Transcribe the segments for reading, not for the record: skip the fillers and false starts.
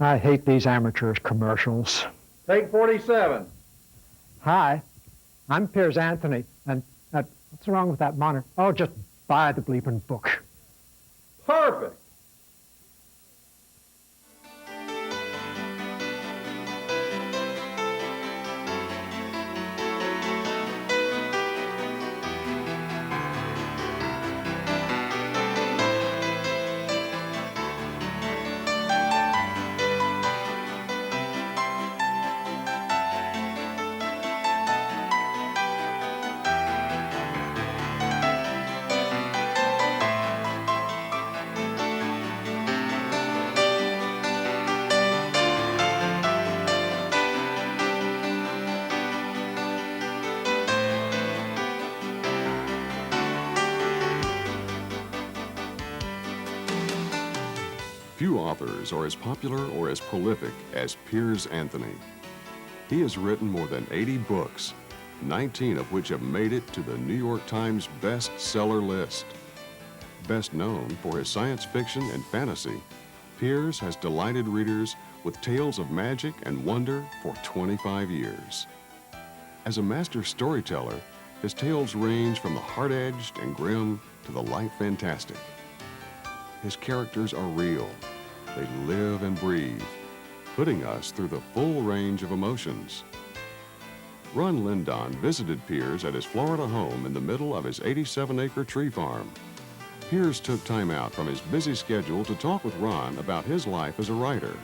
I hate these amateurs commercials. Take 47. Hi, I'm Piers Anthony, and what's wrong with that monitor? Oh, just buy the bleeping book. Perfect. Few authors are as popular or as prolific as Piers Anthony. He has written more than 80 books, 19 of which have made it to the New York Times bestseller list. Best known for his science fiction and fantasy, Piers has delighted readers with tales of magic and wonder for 25 years. As a master storyteller, his tales range from the hard-edged and grim to the light fantastic. His characters are real. They live and breathe, putting us through the full range of emotions. Ron Lindon visited Piers at his Florida home in the middle of his 87-acre tree farm. Piers took time out from his busy schedule to talk with Ron about his life as a writer.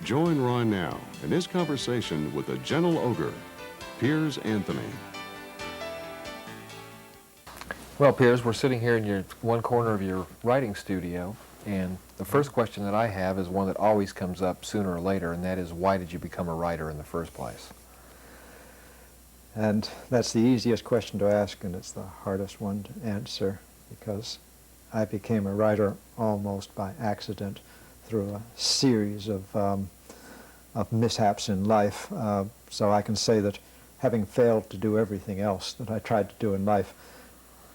Join Ron now in his conversation with the gentle ogre, Piers Anthony. Well, Piers, we're sitting here in one corner of your writing studio, and the first question that I have is one that always comes up sooner or later, and that is, why did you become a writer in the first place? And that's the easiest question to ask, and it's the hardest one to answer, because I became a writer almost by accident through a series of mishaps in life. So I can say that having failed to do everything else that I tried to do in life,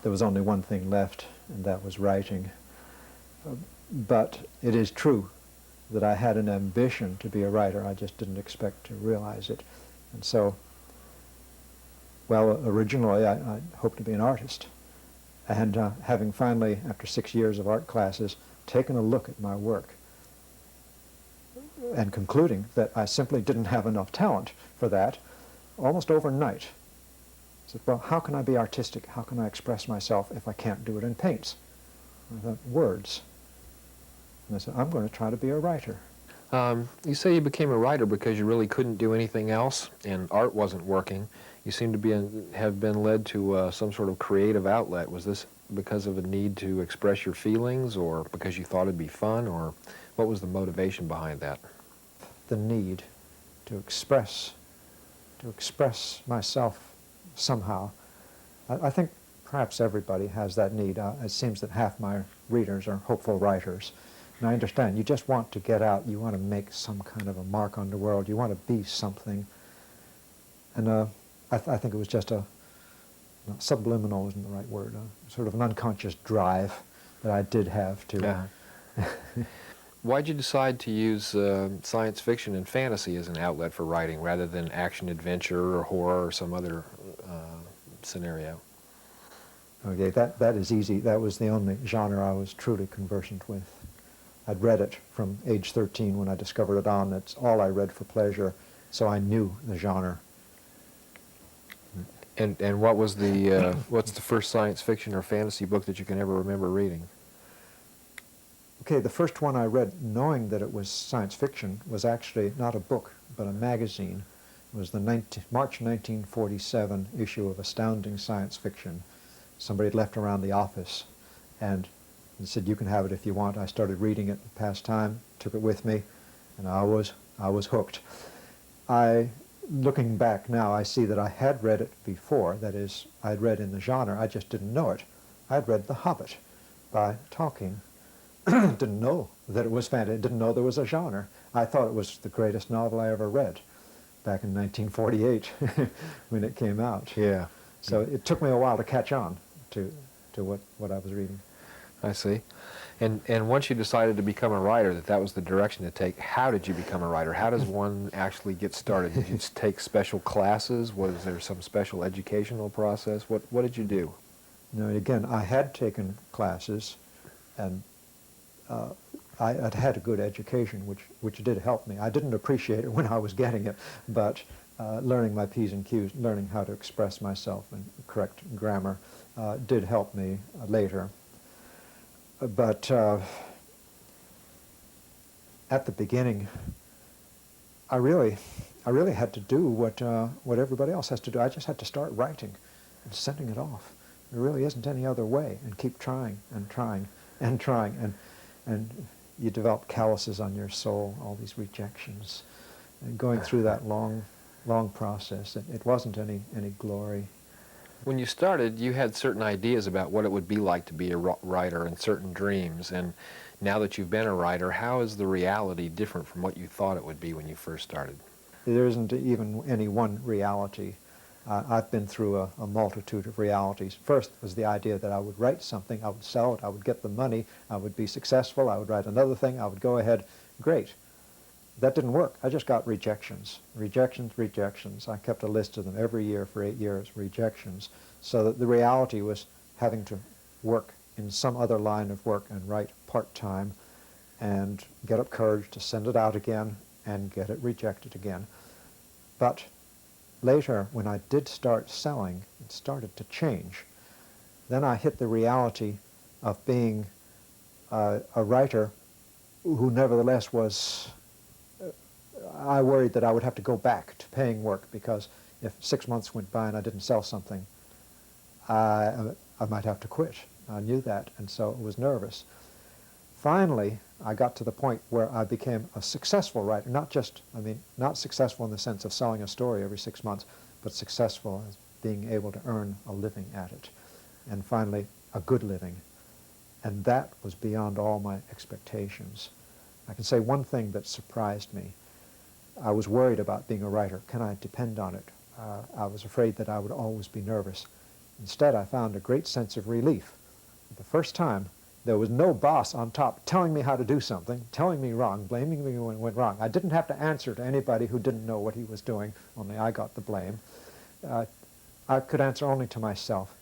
there was only one thing left, and that was writing. But it is true that I had an ambition to be a writer. I just didn't expect to realize it. And so, well, originally I hoped to be an artist. And having finally, after 6 years of art classes, taken a look at my work and concluding that I simply didn't have enough talent for that, almost overnight, I said, well, how can I be artistic? How can I express myself if I can't do it in paints? I thought, words. And I said, I'm going to try to be a writer. You say you became a writer because you really couldn't do anything else, and art wasn't working. You seem to have been led to some sort of creative outlet. Was this because of a need to express your feelings, or because you thought it'd be fun, or what was the motivation behind that? The need to express myself somehow. I think perhaps everybody has that need. It seems that half my readers are hopeful writers. And I understand, you just want to get out, you want to make some kind of a mark on the world, you want to be something. And I think it was just subliminal isn't the right word, sort of an unconscious drive that I did have to. Yeah. Why'd you decide to use science fiction and fantasy as an outlet for writing rather than action adventure or horror or some other scenario? Okay, that is easy. That was the only genre I was truly conversant with. I'd read it from age 13 when I discovered it on. It's all I read for pleasure, so I knew the genre. And what was the what's the first science fiction or fantasy book that you can ever remember reading? Okay, the first one I read, knowing that it was science fiction, was actually not a book, but a magazine. It was the March 1947 issue of Astounding Science Fiction. Somebody had left around the office, and he said, you can have it if you want. I started reading it in past time, took it with me, and I was hooked. Looking back now, I see that I had read it before. That is, I'd read in the genre, I just didn't know it. I'd read The Hobbit by Tolkien. Didn't know that it was fantasy, didn't know there was a genre. I thought it was the greatest novel I ever read back in 1948 when it came out. Yeah. So it took me a while to catch on to what I was reading. I see. And once you decided to become a writer, that was the direction to take, how did you become a writer? How does one actually get started? Did you just take special classes? Was there some special educational process? What did you do? No, again, I had taken classes, and I had had a good education, which did help me. I didn't appreciate it when I was getting it, but learning my P's and Q's, learning how to express myself in correct grammar did help me later. But at the beginning, I really had to do what everybody else has to do. I just had to start writing and sending it off. There really isn't any other way, and keep trying and trying and trying, and you develop calluses on your soul, all these rejections, and going through that long process. It wasn't any glory. When you started, you had certain ideas about what it would be like to be a writer and certain dreams. And now that you've been a writer, how is the reality different from what you thought it would be when you first started? There isn't even any one reality. I've been through a multitude of realities. First was the idea that I would write something, I would sell it, I would get the money, I would be successful, I would write another thing, I would go ahead. Great. That didn't work. I just got rejections. Rejections, rejections. I kept a list of them every year for 8 years, rejections. So that the reality was having to work in some other line of work and write part-time and get up courage to send it out again and get it rejected again. But later, when I did start selling, it started to change. Then I hit the reality of being a writer who nevertheless was, I worried that I would have to go back to paying work, because if 6 months went by and I didn't sell something, I might have to quit. I knew that, and so I was nervous. Finally, I got to the point where I became a successful writer, not successful in the sense of selling a story every 6 months, but successful as being able to earn a living at it, and finally a good living. And that was beyond all my expectations. I can say one thing that surprised me. I was worried about being a writer. Can I depend on it? I was afraid that I would always be nervous. Instead, I found a great sense of relief. The first time, there was no boss on top telling me how to do something, telling me wrong, blaming me when it went wrong. I didn't have to answer to anybody who didn't know what he was doing, only I got the blame. I could answer only to myself.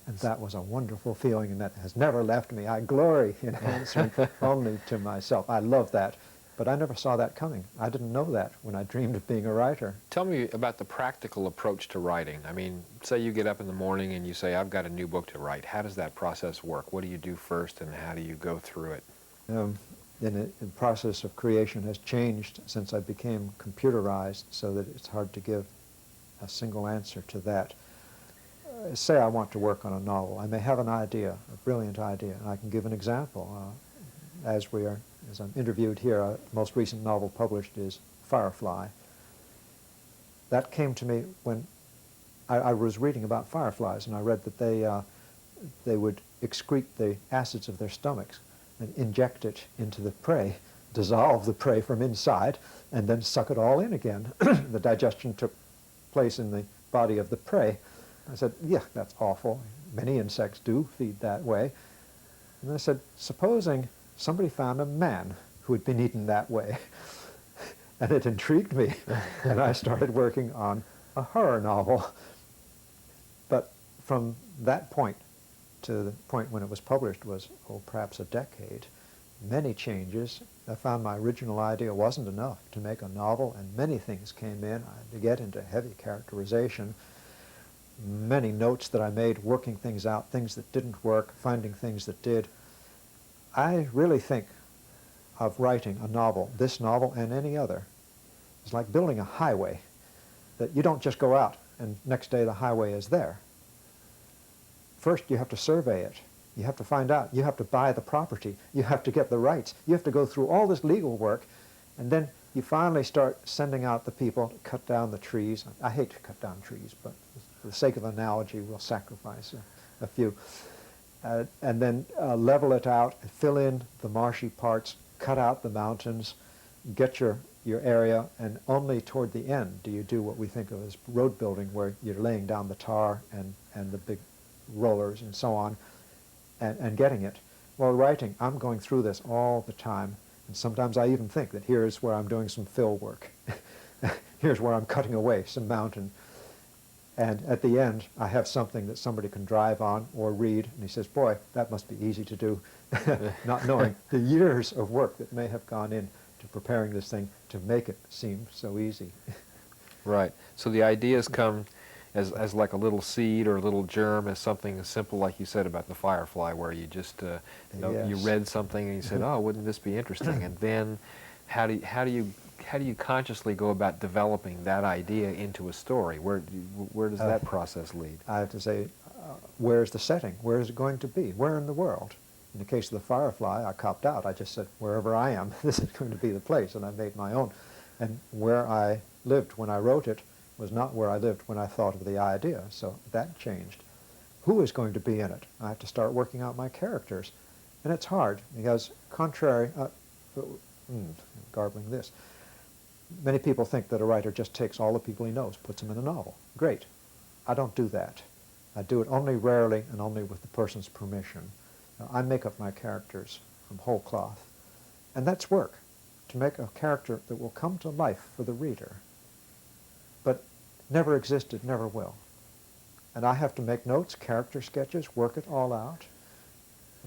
And that was a wonderful feeling, and that has never left me. I glory in answering only to myself. I love that. But I never saw that coming. I didn't know that when I dreamed of being a writer. Tell me about the practical approach to writing. I mean, say you get up in the morning and you say, I've got a new book to write. How does that process work? What do you do first, and how do you go through it? The process of creation has changed since I became computerized, so that it's hard to give a single answer to that. Say I want to work on a novel. I may have an idea, a brilliant idea, and I can give an example. As I'm interviewed here, the most recent novel published is Firefly. That came to me when I was reading about fireflies, and I read that they would excrete the acids of their stomachs and inject it into the prey, dissolve the prey from inside, and then suck it all in again. The digestion took place in the body of the prey. I said, yeah, that's awful. Many insects do feed that way. And I said, supposing somebody found a man who had been eaten that way. And it intrigued me, and I started working on a horror novel. But from that point to the point when it was published was, perhaps a decade. Many changes. I found my original idea wasn't enough to make a novel, and many things came in. I had to get into heavy characterization. Many notes that I made, working things out, things that didn't work, finding things that did. I really think of writing a novel, this novel and any other, is like building a highway, that you don't just go out and next day the highway is there. First you have to survey it. You have to find out. You have to buy the property. You have to get the rights. You have to go through all this legal work, and then you finally start sending out the people to cut down the trees. I hate to cut down trees, but for the sake of analogy, we'll sacrifice a few. And then level it out, fill in the marshy parts, cut out the mountains, get your area, and only toward the end do you do what we think of as road building, where you're laying down the tar and the big rollers and so on, and getting it. While writing, I'm going through this all the time, and sometimes I even think that here's where I'm doing some fill work. Here's where I'm cutting away some mountain. And at the end, I have something that somebody can drive on or read, and he says, boy, that must be easy to do, not knowing the years of work that may have gone into preparing this thing to make it seem so easy. Right. So the ideas come as like a little seed or a little germ, as something as simple like you said about the firefly, where you just you Yes. read something and you said, oh, wouldn't this be interesting? And then how do you consciously go about developing that idea into a story? Where does that process lead? I have to say, where's the setting? Where is it going to be? Where in the world? In the case of the firefly, I copped out. I just said, wherever I am, this is going to be the place, and I made my own. And where I lived when I wrote it was not where I lived when I thought of the idea, so that changed. Who is going to be in it? I have to start working out my characters. And it's hard, because contrary, garbling this, many people think that a writer just takes all the people he knows, puts them in a novel. Great. I don't do that. I do it only rarely and only with the person's permission. I make up my characters from whole cloth. And that's work, to make a character that will come to life for the reader, but never existed, never will. And I have to make notes, character sketches, work it all out,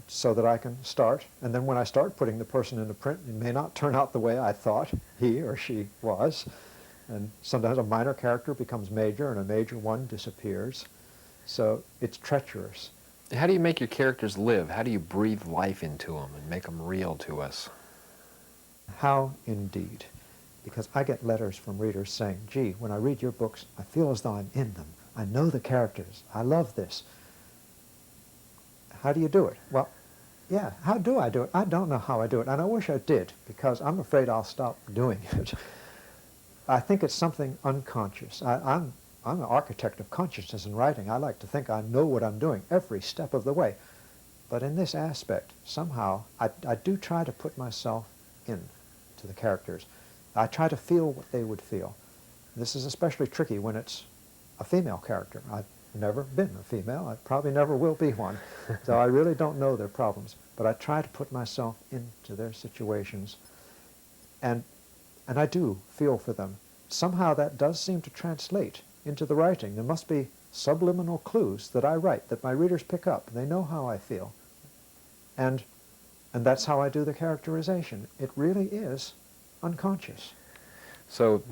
so that I can start. And then when I start putting the person into print, it may not turn out the way I thought he or she was. And sometimes a minor character becomes major, and a major one disappears. So it's treacherous. How do you make your characters live? How do you breathe life into them and make them real to us? How indeed? Because I get letters from readers saying, gee, when I read your books, I feel as though I'm in them. I know the characters. I love this. How do you do it? Well, yeah, how do I do it? I don't know how I do it, and I wish I did, because I'm afraid I'll stop doing it. I think it's something unconscious. I'm an architect of consciousness in writing. I like to think I know what I'm doing every step of the way. But in this aspect, somehow, I do try to put myself in to the characters. I try to feel what they would feel. This is especially tricky when it's a female character. I've never been a female. I probably never will be one. So I really don't know their problems. But I try to put myself into their situations. And I do feel for them. Somehow that does seem to translate into the writing. There must be subliminal clues that I write, that my readers pick up. They know how I feel. And that's how I do the characterization. It really is unconscious. So,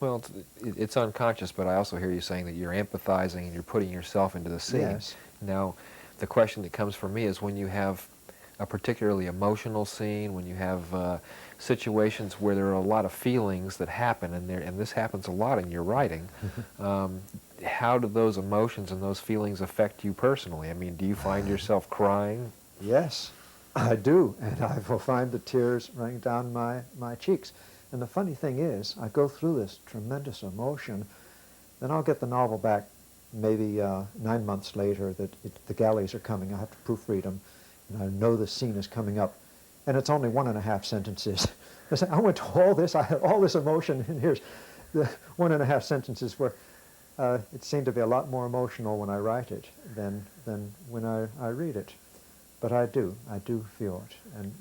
well, it's unconscious, but I also hear you saying that you're empathizing and you're putting yourself into the scene. Yes. Now, the question that comes from me is, when you have a particularly emotional scene, when you have situations where there are a lot of feelings that happen, and this happens a lot in your writing, how do those emotions and those feelings affect you personally? I mean, do you find yourself crying? Yes, I do, and I will find the tears running down my cheeks. And the funny thing is, I go through this tremendous emotion, then I'll get the novel back maybe 9 months later that the galleys are coming. I have to proofread them, and I know the scene is coming up, and it's only 1.5 sentences. I say, I went to all this, I had all this emotion, and here's the 1.5 sentences where it seemed to be a lot more emotional when I write it than when I read it. But I do feel it. And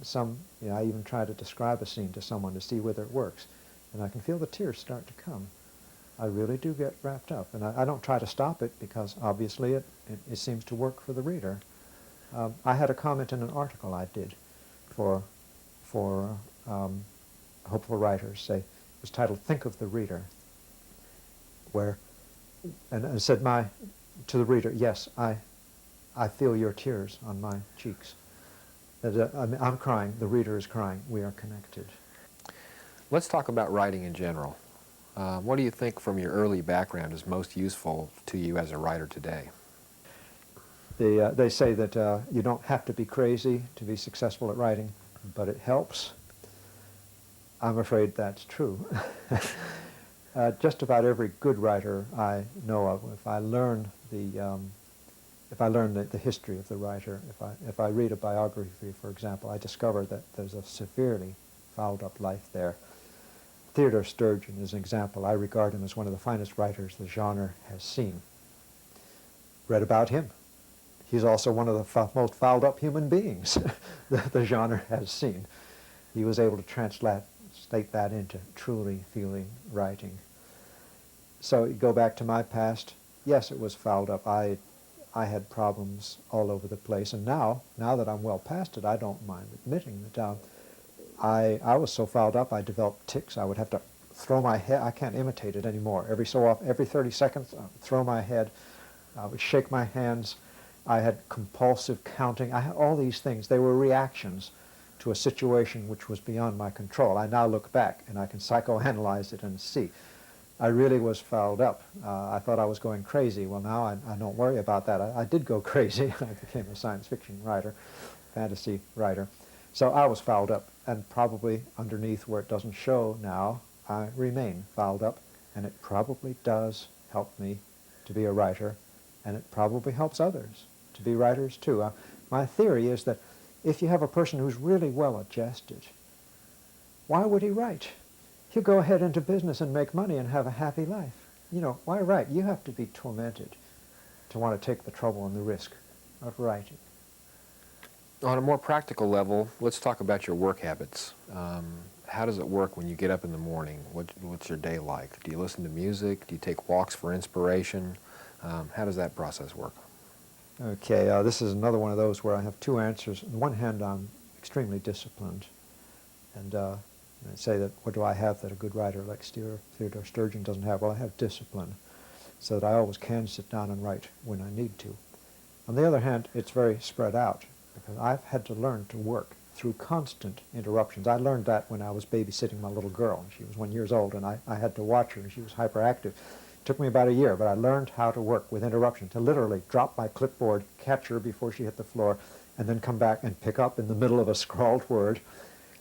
I even try to describe a scene to someone to see whether it works. And I can feel the tears start to come. I really do get wrapped up. And I don't try to stop it, because obviously it seems to work for the reader. I had a comment in an article I did for Hopeful Writers. Say, it was titled, Think of the Reader. And I said to the reader, yes, I feel your tears on my cheeks. I'm crying, the reader is crying, we are connected. Let's talk about writing in general. What do you think from your early background is most useful to you as a writer today? They say that you don't have to be crazy to be successful at writing, but it helps. I'm afraid that's true. Just about every good writer I know of, if I learn the history of the writer, if I read a biography, for example, I discover that there's a severely fouled-up life there. Theodore Sturgeon is an example. I regard him as one of the finest writers the genre has seen. Read about him. He's also one of the most fouled up human beings the genre has seen. He was able to translate that into truly feeling writing. So you go back to my past, yes, it was fouled up. I had problems all over the place, and now that I'm well past it, I don't mind admitting that I was so fouled up I developed tics. I would have to throw my head. I can't imitate it anymore. Every so often, every 30 seconds, I would throw my head. I would shake my hands. I had compulsive counting. I had all these things. They were reactions to a situation which was beyond my control. I now look back and I can psychoanalyze it and see. I really was fouled up. I thought I was going crazy. Well, now I don't worry about that. I did go crazy. I became a science fiction writer, fantasy writer. So I was fouled up, and probably underneath where it doesn't show now, I remain fouled up, and it probably does help me to be a writer, and it probably helps others to be writers too. My theory is that if you have a person who's really well adjusted, why would he write? He'll go ahead into business and make money and have a happy life. You know, why write? You have to be tormented to want to take the trouble and the risk of writing. On a more practical level, let's talk about your work habits. How does it work when you get up in the morning? What's your day like? Do you listen to music? Do you take walks for inspiration? How does that process work? Okay, this is another one of those where I have two answers. On one hand, I'm extremely disciplined, and I'd say that what do I have that a good writer like Theodore Sturgeon doesn't have? Well, I have discipline, so that I always can sit down and write when I need to. On the other hand, it's very spread out, because I've had to learn to work through constant interruptions. I learned that when I was babysitting my little girl. She was 1 year old, and I had to watch her, and she was hyperactive. It took me about a year, but I learned how to work with interruption, to literally drop my clipboard, catch her before she hit the floor, and then come back and pick up in the middle of a scrawled word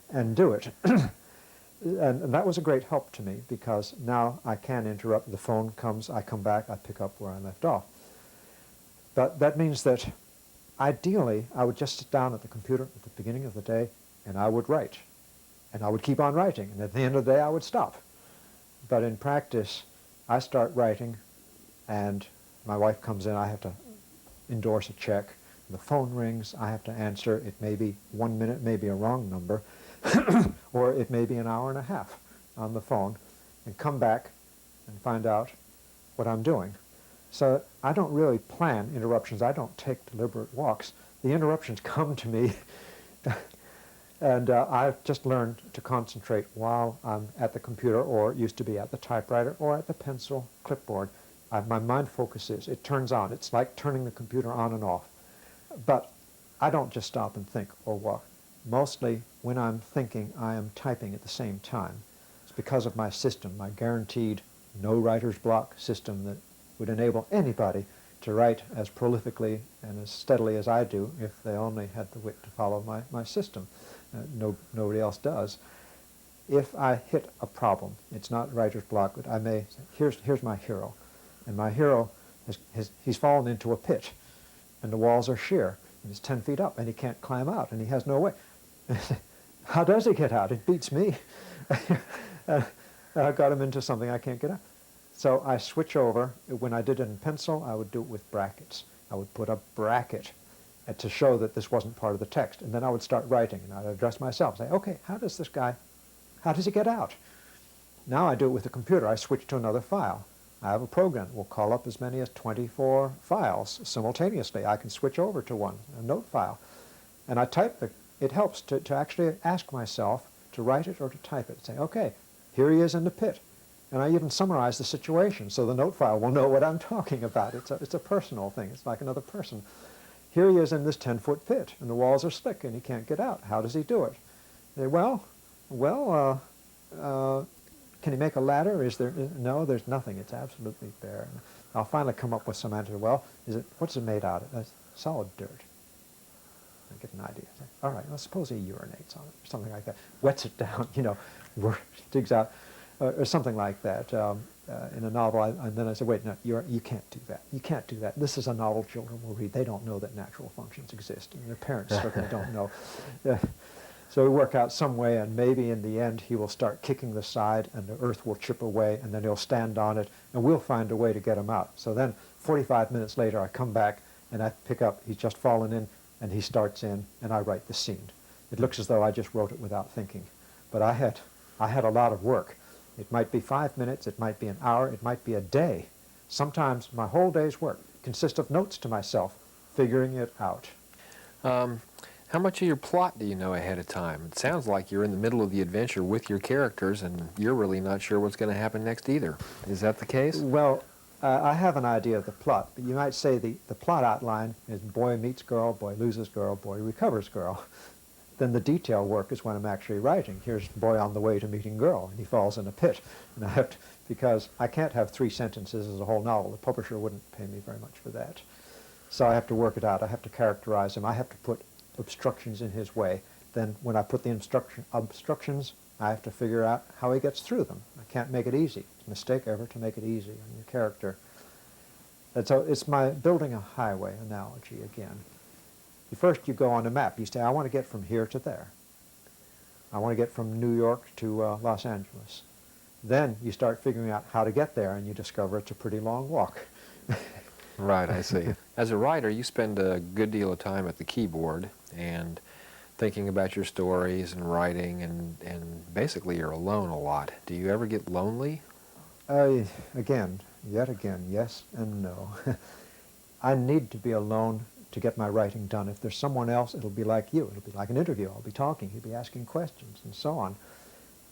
and do it. And that was a great help to me, because now I can interrupt. The phone comes, I come back, I pick up where I left off. But that means that ideally I would just sit down at the computer at the beginning of the day and I would write. And I would keep on writing, and at the end of the day I would stop. But in practice, I start writing, and my wife comes in, I have to endorse a check. The phone rings, I have to answer. It may be 1 minute, maybe a wrong number, or it may be an hour and a half on the phone, and come back and find out what I'm doing. So I don't really plan interruptions. I don't take deliberate walks. The interruptions come to me, and I've just learned to concentrate while I'm at the computer, or used to be at the typewriter, or at the pencil clipboard. My mind focuses. It turns on. It's like turning the computer on and off. But I don't just stop and think or walk. Mostly when I'm thinking, I am typing at the same time. It's because of my system, my guaranteed no writer's block system that would enable anybody to write as prolifically and as steadily as I do if they only had the wit to follow my system. Nobody else does. If I hit a problem, it's not writer's block, but I may say, here's my hero. And my hero, he's fallen into a pit, and the walls are sheer, and he's 10 feet up, and he can't climb out, and he has no way. How does he get out? It beats me. I got him into something I can't get out. So I switch over. When I did it in pencil, I would do it with brackets. I would put a bracket to show that this wasn't part of the text. And then I would start writing, and I'd address myself, say, okay, how does he get out? Now I do it with the computer. I switch to another file. I have a program that will call up as many as 24 files simultaneously. I can switch over to one, a note file. And I type it helps to actually ask myself to write it or to type it. Say, okay, here he is in the pit. And I even summarize the situation so the note file will know what I'm talking about. It's a personal thing. It's like another person. Here he is in this 10-foot pit, and the walls are slick, and he can't get out. How does he do it? Say, can he make a ladder? No, there's nothing. It's absolutely bare. I'll finally come up with some answer. Well, what's it made out of? It's solid dirt. I get an idea. Say, all right, well, suppose he urinates on it or something like that. Wets it down, digs out, or something like that. In a novel, and then I said, wait, no, you can't do that. You can't do that. This is a novel children will read. They don't know that natural functions exist, and their parents certainly don't know. So we work out some way, and maybe in the end he will start kicking the side, and the earth will chip away, and then he'll stand on it, and we'll find a way to get him out. So then 45 minutes later I come back, and I pick up, he's just fallen in, and he starts in, and I write the scene. It looks as though I just wrote it without thinking. But I had a lot of work. It might be 5 minutes, it might be an hour, it might be a day. Sometimes my whole day's work consists of notes to myself, figuring it out. How much of your plot do you know ahead of time? It sounds like you're in the middle of the adventure with your characters and you're really not sure what's going to happen next either. Is that the case? Well, I have an idea of the plot, but you might say the plot outline is boy meets girl, boy loses girl, boy recovers girl. Then the detail work is when I'm actually writing. Here's boy on the way to meeting girl, and he falls in a pit. And I have to, because I can't have 3 sentences as a whole novel. The publisher wouldn't pay me very much for that. So I have to work it out. I have to characterize him. I have to put obstructions in his way. Then when I put the obstructions, I have to figure out how he gets through them. I can't make it easy. It's a mistake ever to make it easy on your character. And so it's my building a highway analogy again. First you go on a map. You say, I want to get from here to there. I want to get from New York to Los Angeles. Then you start figuring out how to get there, and you discover it's a pretty long walk. Right, I see. As a writer, you spend a good deal of time at the keyboard and thinking about your stories and writing, and basically you're alone a lot. Do you ever get lonely? Yet again, yes and no. I need to be alone to get my writing done. If there's someone else, it'll be like you. It'll be like an interview. I'll be talking. You'll be asking questions and so on.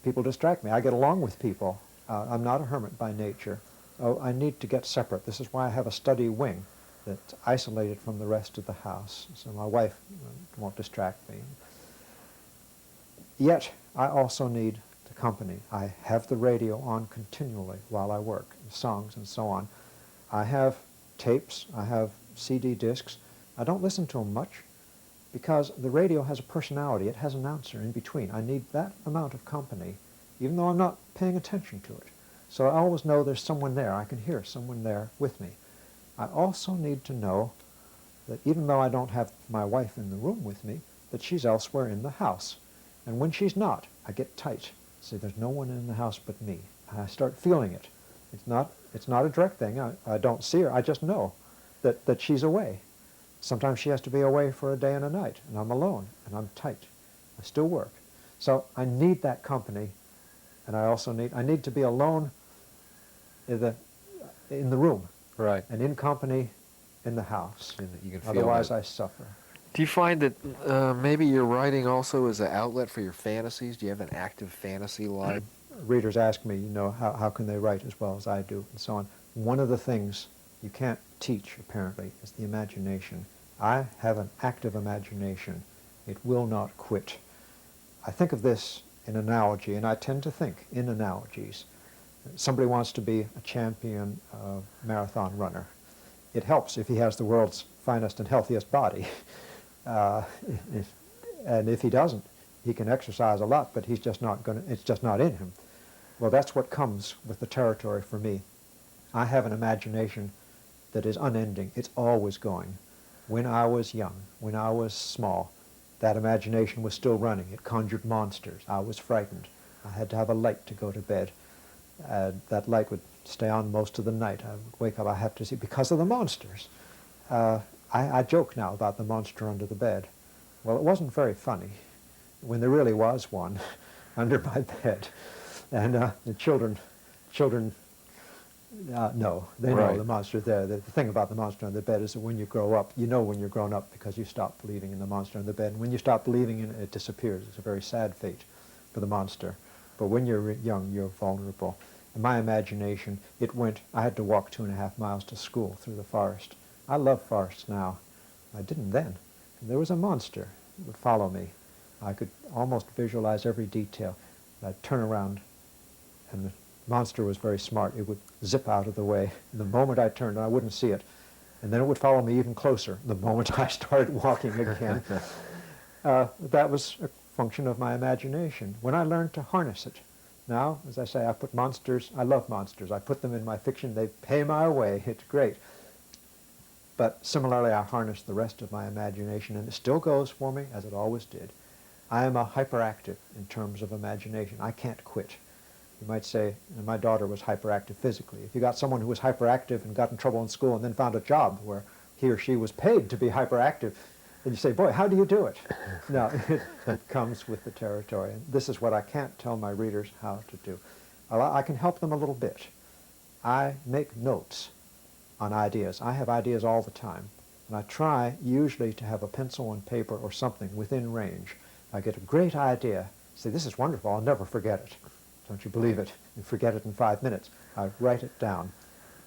People distract me. I get along with people. I'm not a hermit by nature. Oh, I need to get separate. This is why I have a study wing that's isolated from the rest of the house, so my wife won't distract me. Yet, I also need the company. I have the radio on continually while I work, songs and so on. I have tapes. I have CD discs. I don't listen to them much because the radio has a personality. It has an announcer in between. I need that amount of company, even though I'm not paying attention to it. So I always know there's someone there. I can hear someone there with me. I also need to know that even though I don't have my wife in the room with me, that she's elsewhere in the house. And when she's not, I get tight. Say, there's no one in the house but me. I start feeling it. It's not a direct thing. I don't see her. I just know that she's away. Sometimes she has to be away for a day and a night, and I'm alone, and I'm tight. I still work. So I need that company, and I need to be alone in the room. Right. And in company in the house. You can feel Otherwise that. I suffer. Do you find that maybe your writing also is an outlet for your fantasies? Do you have an active fantasy life? Readers ask me, how can they write as well as I do, and so on. One of the things you can't teach, apparently, is the imagination. I have an active imagination. It will not quit. I think of this in analogy, and I tend to think in analogies. Somebody wants to be a champion marathon runner. It helps if he has the world's finest and healthiest body. And if he doesn't, he can exercise a lot, but it's just not in him. Well, that's what comes with the territory for me. I have an imagination that is unending. It's always going. When I was young, when I was small, that imagination was still running. It conjured monsters. I was frightened. I had to have a light to go to bed. That light would stay on most of the night. I would wake up, I have to see, because of the monsters. I joke now about the monster under the bed. Well, it wasn't very funny when there really was one under my bed. And the children no, they know the monster's there. The thing about the monster under the bed is that when you grow up, you know when you're grown up because you stop believing in the monster under the bed. And when you stop believing in it, it disappears. It's a very sad fate for the monster. But when you're young, you're vulnerable. In my imagination, I had to walk 2.5 miles to school through the forest. I love forests now. I didn't then. There was a monster that would follow me. I could almost visualize every detail. I'd turn around, and the monster was very smart. It would zip out of the way. And the moment I turned, I wouldn't see it. And then it would follow me even closer the moment I started walking again. That was a function of my imagination. When I learned to harness it, now, as I say, I love monsters. I put them in my fiction. They pay my way. It's great. But similarly, I harness the rest of my imagination, and it still goes for me, as it always did. I am a hyperactive in terms of imagination. I can't quit. You might say, my daughter was hyperactive physically. If you got someone who was hyperactive and got in trouble in school and then found a job where he or she was paid to be hyperactive. And you say, boy, how do you do it? No, it comes with the territory. And this is what I can't tell my readers how to do. I can help them a little bit. I make notes on ideas. I have ideas all the time. And I try usually to have a pencil and paper or something within range. I get a great idea. Say, this is wonderful. I'll never forget it. Don't you believe it? You forget it in 5 minutes. I write it down,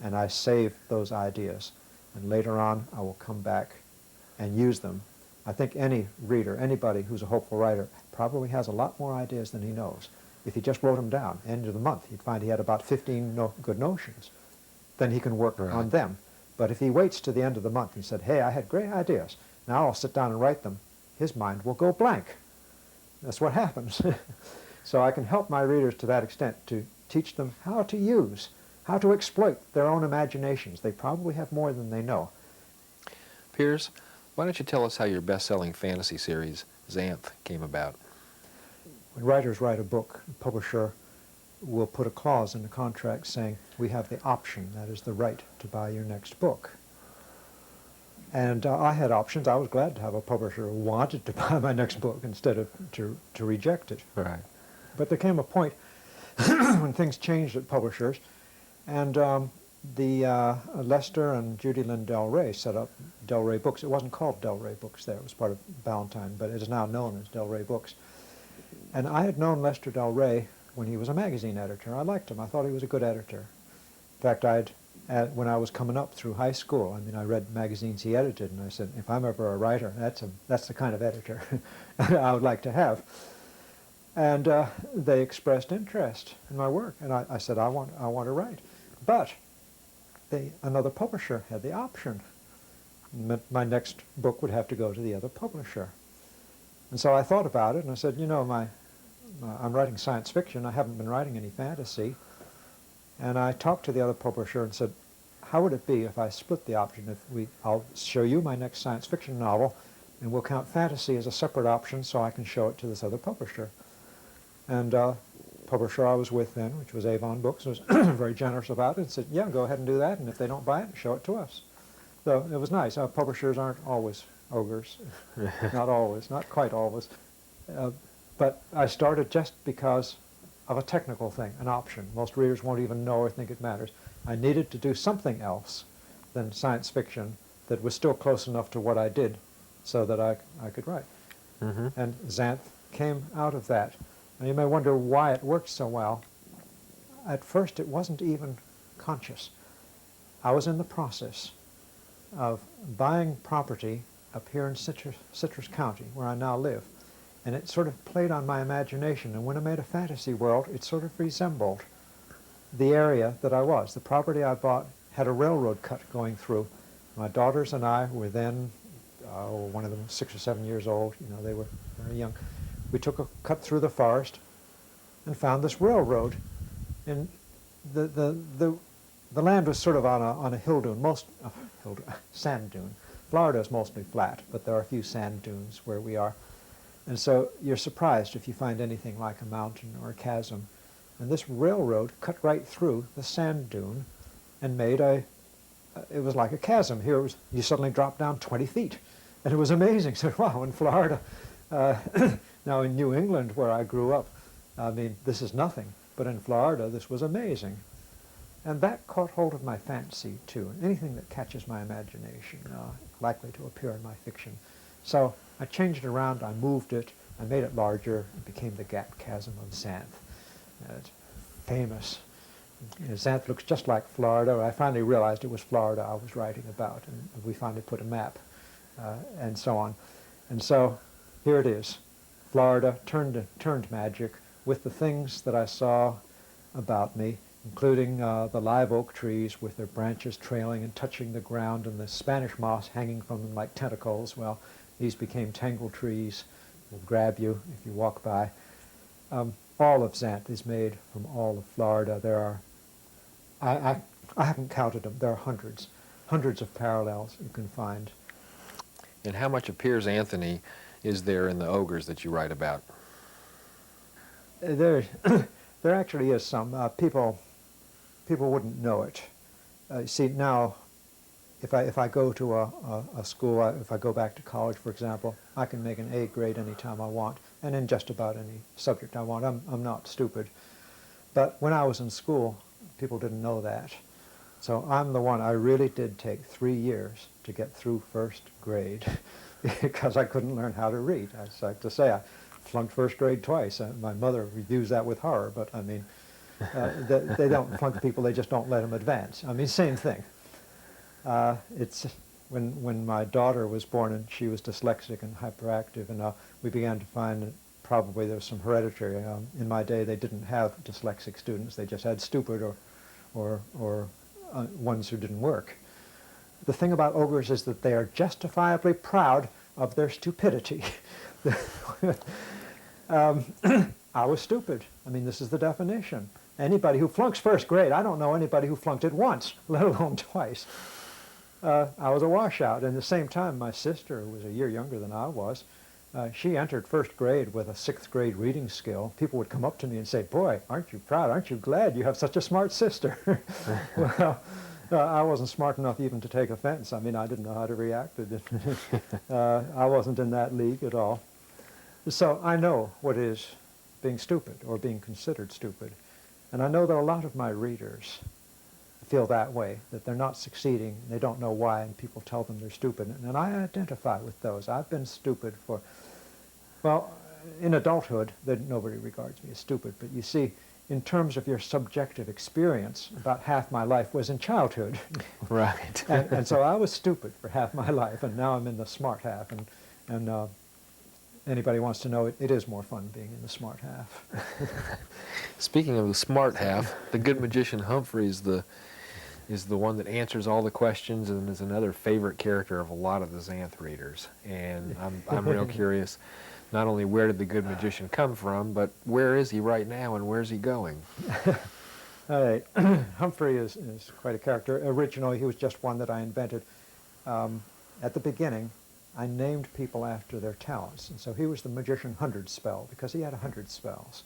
and I save those ideas. And later on, I will come back and use them. I think any reader, anybody who's a hopeful writer, probably has a lot more ideas than he knows. If he just wrote them down, end of the month, he'd find he had about 15 good notions. Then he can work on them. But if he waits to the end of the month and said, hey, I had great ideas, now I'll sit down and write them, his mind will go blank. That's what happens. So I can help my readers to that extent, to teach them how to use, how to exploit their own imaginations. They probably have more than they know. Piers, why don't you tell us how your best-selling fantasy series, Xanth, came about? When writers write a book, the publisher will put a clause in the contract saying, we have the option, that is the right, to buy your next book. And I had options. I was glad to have a publisher who wanted to buy my next book instead of to reject it. Right. But there came a point when things changed at publishers, and Lester and Judy Lynn Del Rey set up Del Rey Books. It wasn't called Del Rey Books there. It was part of Ballantine, but it is now known as Del Rey Books. And I had known Lester Del Rey when he was a magazine editor. I liked him. I thought he was a good editor. In fact, when I was coming up through high school, I read magazines he edited, and I said, if I'm ever a writer, that's the kind of editor I would like to have. And they expressed interest in my work, and I said, I want to write. But another publisher had the option. My next book would have to go to the other publisher. And so I thought about it, and I said, I'm writing science fiction. I haven't been writing any fantasy. And I talked to the other publisher and said, how would it be if I split the option? I'll show you my next science fiction novel, and we'll count fantasy as a separate option so I can show it to this other publisher. And publisher I was with then, which was Avon Books, was very generous about it and said, yeah, go ahead and do that, and if they don't buy it, show it to us. So it was nice. Publishers aren't always ogres. Not always, not quite always. But I started just because of a technical thing, an option. Most readers won't even know or think it matters. I needed to do something else than science fiction that was still close enough to what I did so that I could write. Mm-hmm. And Xanth came out of that. And you may wonder why it worked so well. At first, it wasn't even conscious. I was in the process of buying property up here in Citrus County, where I now live. And it sort of played on my imagination. And when I made a fantasy world, it sort of resembled the area that I was. The property I bought had a railroad cut going through. My daughters and I were then, one of them was 6 or 7 years old. They were very young. We took a cut through the forest and found this railroad. And the land was sort of on a hill dune, sand dune. Florida is mostly flat, but there are a few sand dunes where we are. And so you're surprised if you find anything like a mountain or a chasm. And this railroad cut right through the sand dune and made it was like a chasm. Here you suddenly dropped down 20 feet. And it was amazing. So, wow, in Florida, now in New England where I grew up, this is nothing. But in Florida, this was amazing. And that caught hold of my fancy, too. Anything that catches my imagination, likely to appear in my fiction. So I changed it around, I moved it, I made it larger, it became the Gap Chasm of Xanth. It's famous. Xanth looks just like Florida. I finally realized it was Florida I was writing about, and we finally put a map, and so on. And so here it is. Florida turned magic with the things that I saw about me, including the live oak trees with their branches trailing and touching the ground, and the Spanish moss hanging from them like tentacles. Well, these became tangle trees, will grab you if you walk by. All of Xanth is made from all of Florida. There are, I haven't counted them, there are hundreds of parallels you can find. And how much of Piers Anthony is there in the ogres that you write about? There actually is some. People wouldn't know it. See, now, if I go to a school, if I go back to college, for example, I can make an A grade anytime I want, and in just about any subject I want. I'm not stupid. But when I was in school, people didn't know that. So I'm the one, I really did take 3 years to get through first grade because I couldn't learn how to read. I like to say I flunked first grade twice. My mother reviews that with horror, but I mean, they don't flunk people, they just don't let them advance. I mean, same thing. It's when my daughter was born and she was dyslexic and hyperactive, and we began to find that probably there was some hereditary. In my day, they didn't have dyslexic students; they just had stupid or ones who didn't work. The thing about ogres is that they are justifiably proud of their stupidity. I was stupid. I mean, this is the definition. Anybody who flunks first grade, I don't know anybody who flunked it once, let alone twice. I was a washout. And at the same time, my sister, who was a year younger than I was, she entered first grade with a 6th grade reading skill. People would come up to me and say, "Boy, aren't you proud? Aren't you glad you have such a smart sister?" Well, I wasn't smart enough even to take offense. I mean, I didn't know how to react. I wasn't in that league at all. So I know what is being stupid or being considered stupid. And I know that a lot of my readers feel that way, that they're not succeeding, they don't know why, and people tell them they're stupid. And I identify with those. I've been stupid for, well, in adulthood, nobody regards me as stupid. But you see, in terms of your subjective experience, about half my life was in childhood. Right. and so I was stupid for half my life, and now I'm in the smart half. And anybody wants to know, it is more fun being in the smart half. Speaking of the smart half, the good magician Humphrey is the one that answers all the questions and is another favorite character of a lot of the Xanth readers. And I'm real curious, not only where did the good magician come from, but where is he right now and where's he going? All right. Humphrey is quite a character. Originally, he was just one that I invented. At the beginning, I named people after their talents. And so he was the magician 100 spell because he had 100 spells.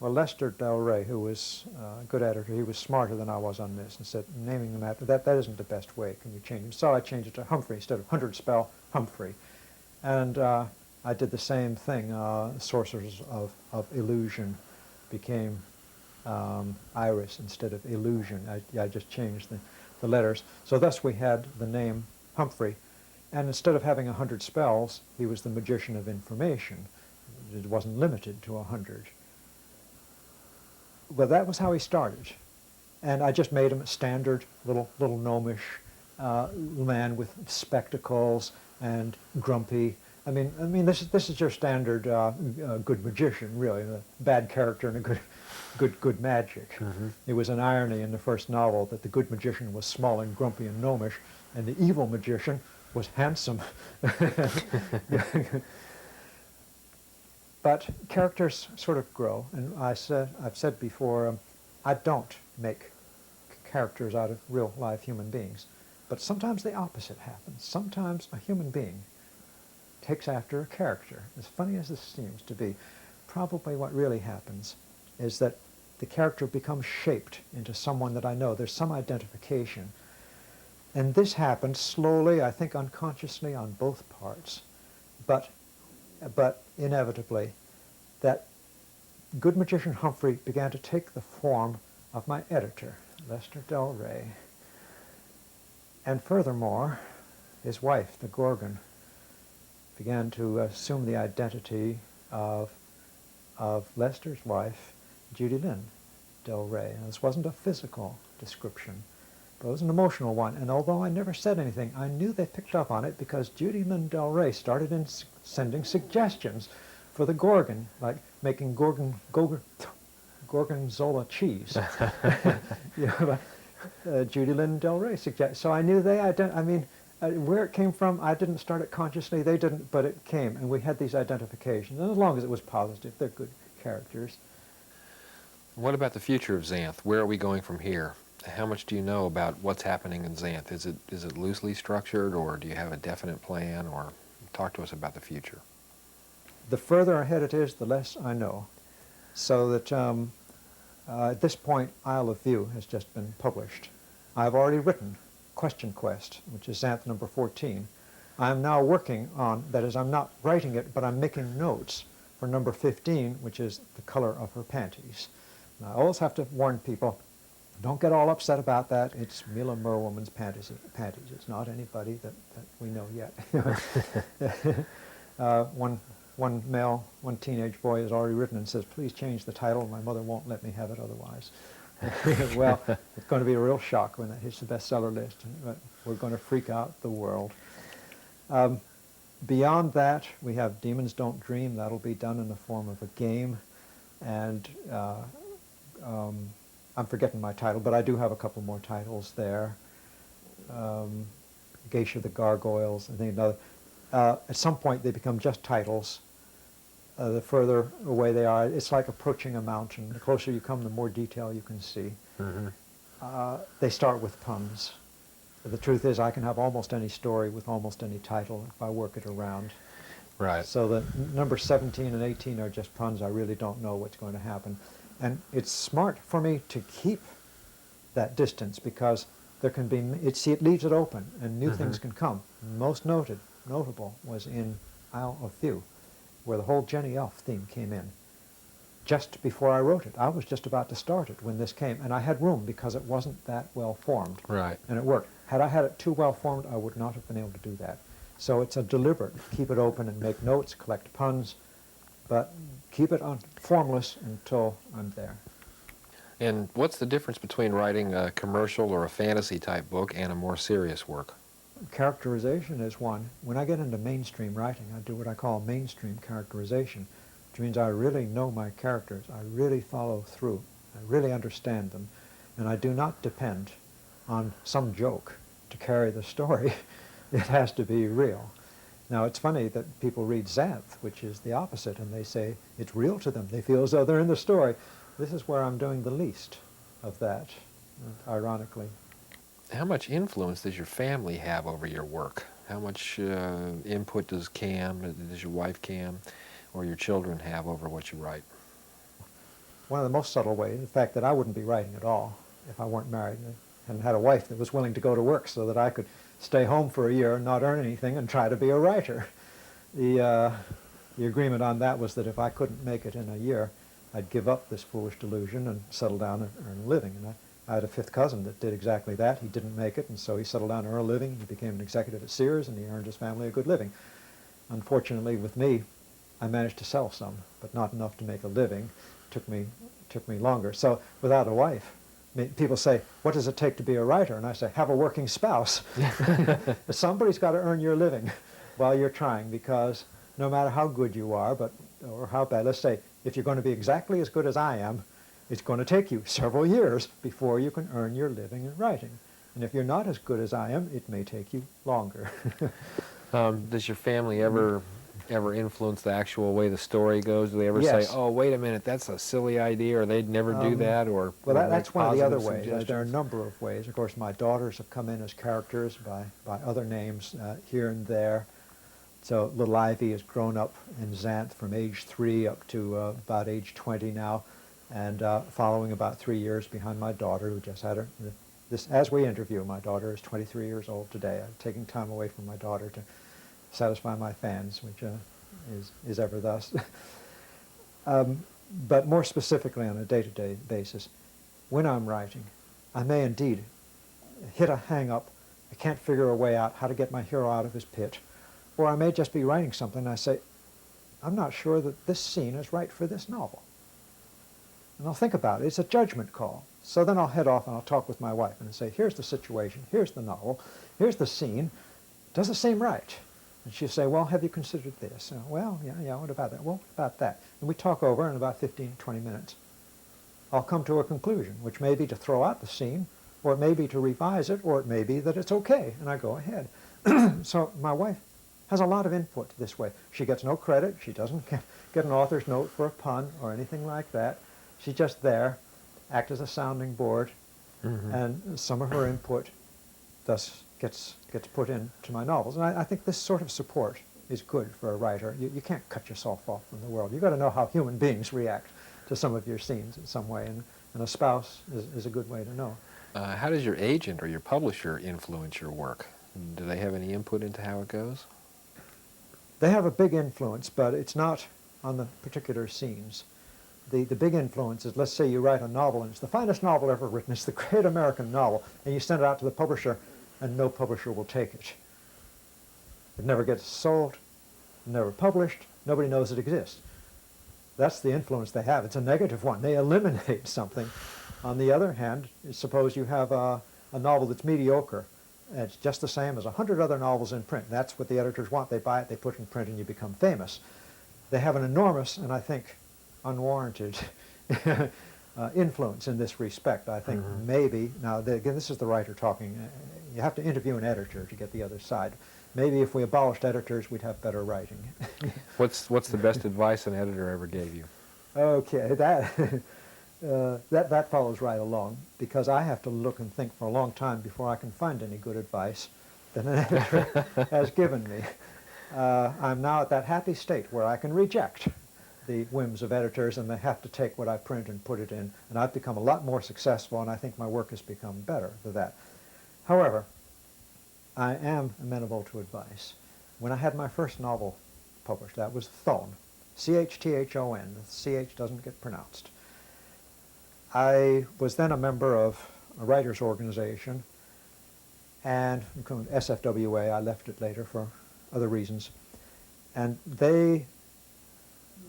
Well, Lester Del Rey, who was a good editor, he was smarter than I was on this and said, naming them after that isn't the best way. Can you change them? So I changed it to Humphrey instead of 100 spell, Humphrey. And I did the same thing. Sorcerers of Illusion became Iris instead of Illusion. I just changed the letters. So thus we had the name Humphrey. And instead of having 100 spells, he was the magician of information. It wasn't limited to 100. Well, that was how he started. And I just made him a standard little gnomish man with spectacles and grumpy. I mean, this is your standard good magician, really, a bad character and a good magic. Mm-hmm. It was an irony in the first novel that the good magician was small and grumpy and gnomish, and the evil magician was handsome. But characters sort of grow, and I've said before, I don't make characters out of real live human beings, but sometimes the opposite happens. Sometimes a human being takes after a character. As funny as this seems to be, probably what really happens is that the character becomes shaped into someone that I know. There's some identification. And this happens slowly, I think unconsciously on both parts, but inevitably, that good magician Humphrey began to take the form of my editor, Lester Del Rey. And furthermore, his wife, the Gorgon, began to assume the identity of Lester's wife, Judy Lynn Del Rey. And this wasn't a physical description, but it was an emotional one. And although I never said anything, I knew they picked up on it because Judy Lynn Del Rey started sending suggestions for the Gorgon, like making Gorgonzola cheese. Judy Lynn Del Rey suggested. So I knew where it came from, I didn't start it consciously, they didn't, but it came, and we had these identifications. And as long as it was positive, they're good characters. What about the future of Xanth? Where are we going from here? How much do you know about what's happening in Xanth? Is it loosely structured, or do you have a definite plan, or talk to us about the future? The further ahead it is, the less I know. So that at this point, Isle of View has just been published. I've already written Question Quest, which is Xanth number 14. I'm now working on, that is, I'm not writing it, but I'm making notes for number 15, which is the color of her panties. And I always have to warn people, don't get all upset about that. It's Mila Merwoman's panties. It's not anybody that we know yet. One teenage boy has already written and says, please change the title. My mother won't let me have it otherwise. Well, it's going to be a real shock when that hits the bestseller list. We're going to freak out the world. Beyond that, we have Demons Don't Dream. That'll be done in the form of a game. And I'm forgetting my title, but I do have a couple more titles there. Geisha the Gargoyles, I think another. At some point, they become just titles. The further away they are, it's like approaching a mountain. The closer you come, the more detail you can see. Mm-hmm. They start with puns. The truth is, I can have almost any story with almost any title if I work it around. Right. So the number 17 and 18 are just puns. I really don't know what's going to happen. And it's smart for me to keep that distance because there can be, it leaves it open and new things can come. Most notable was in Isle of Few, where the whole Jenny Elf theme came in. Just before I wrote it, I was just about to start it when this came, and I had room because it wasn't that well formed. Right. And it worked. Had I had it too well formed, I would not have been able to do that. So it's a deliberate, keep it open and make notes, collect puns, but keep it formless until I'm there. And what's the difference between writing a commercial or a fantasy type book and a more serious work? Characterization is one. When I get into mainstream writing, I do what I call mainstream characterization, which means I really know my characters. I really follow through. I really understand them. And I do not depend on some joke to carry the story. It has to be real. Now, it's funny that people read Xanth, which is the opposite, and they say it's real to them. They feel as though they're in the story. This is where I'm doing the least of that, ironically. How much influence does your family have over your work? How much input does your wife Cam, or your children have over what you write? One of the most subtle ways, the fact that I wouldn't be writing at all if I weren't married and had a wife that was willing to go to work so that I could stay home for a year and not earn anything and try to be a writer. The agreement on that was that if I couldn't make it in a year, I'd give up this foolish delusion and settle down and earn a living. And I had a fifth cousin that did exactly that. He didn't make it, and so he settled down and earned a living. He became an executive at Sears, and he earned his family a good living. Unfortunately, with me, I managed to sell some, but not enough to make a living. Took me longer. So without a wife, people say, what does it take to be a writer? And I say, have a working spouse. Somebody's got to earn your living while you're trying, because no matter how good you are, or how bad, let's say, if you're going to be exactly as good as I am, it's going to take you several years before you can earn your living in writing. And if you're not as good as I am, it may take you longer. Does your family ever influence the actual way the story goes? Do they ever Yes. say, oh, wait a minute, that's a silly idea, or they'd never do that? Or well, that's one of the other ways. suggestions? There are a number of ways. Of course, my daughters have come in as characters by other names here and there. So little Ivy has grown up in Xanth from age 3 up to about age 20 now, and following about 3 years behind my daughter, who just had her. As we interview, my daughter is 23 years old today. I'm taking time away from my daughter to satisfy my fans, which is ever thus. But more specifically on a day-to-day basis, when I'm writing, I may indeed hit a hang-up. I can't figure a way out how to get my hero out of his pit. Or I may just be writing something and I say, I'm not sure that this scene is right for this novel. And I'll think about it. It's a judgment call. So then I'll head off and I'll talk with my wife and say, here's the situation, here's the novel, here's the scene. Does it seem right? And she'll say, well, have you considered this? Well, yeah, what about that? Well, what about that? And we talk over in about 15, 20 minutes. I'll come to a conclusion, which may be to throw out the scene, or it may be to revise it, or it may be that it's okay, and I go ahead. So my wife has a lot of input this way. She gets no credit. She doesn't get an author's note for a pun or anything like that. She's just there, act as a sounding board, and some of her input thus gets put into my novels. And I think this sort of support is good for a writer. You can't cut yourself off from the world. You've got to know how human beings react to some of your scenes in some way, and a spouse is a good way to know. How does your agent or your publisher influence your work? Do they have any input into how it goes? They have a big influence, but it's not on the particular scenes. The big influence is, let's say you write a novel, and it's the finest novel ever written, it's the great American novel, and you send it out to the publisher, and no publisher will take it. It never gets sold, never published, nobody knows it exists. That's the influence they have. It's a negative one. They eliminate something. On the other hand, suppose you have a novel that's mediocre, and it's just the same as 100 other novels in print. That's what the editors want. They buy it, they put it in print, and you become famous. They have an enormous, and I think unwarranted, influence in this respect. I think maybe, now again, this is the writer talking, you have to interview an editor to get the other side. Maybe if we abolished editors, we'd have better writing. What's the best advice an editor ever gave you? Okay, that follows right along, because I have to look and think for a long time before I can find any good advice that an editor has given me. I'm now at that happy state where I can reject the whims of editors, and they have to take what I print and put it in, and I've become a lot more successful, and I think my work has become better for that. However, I am amenable to advice. When I had my first novel published, that was Thon, C-H-T-H-O-N. The C-H doesn't get pronounced. I was then a member of a writers' organization, and SFWA, I left it later for other reasons, and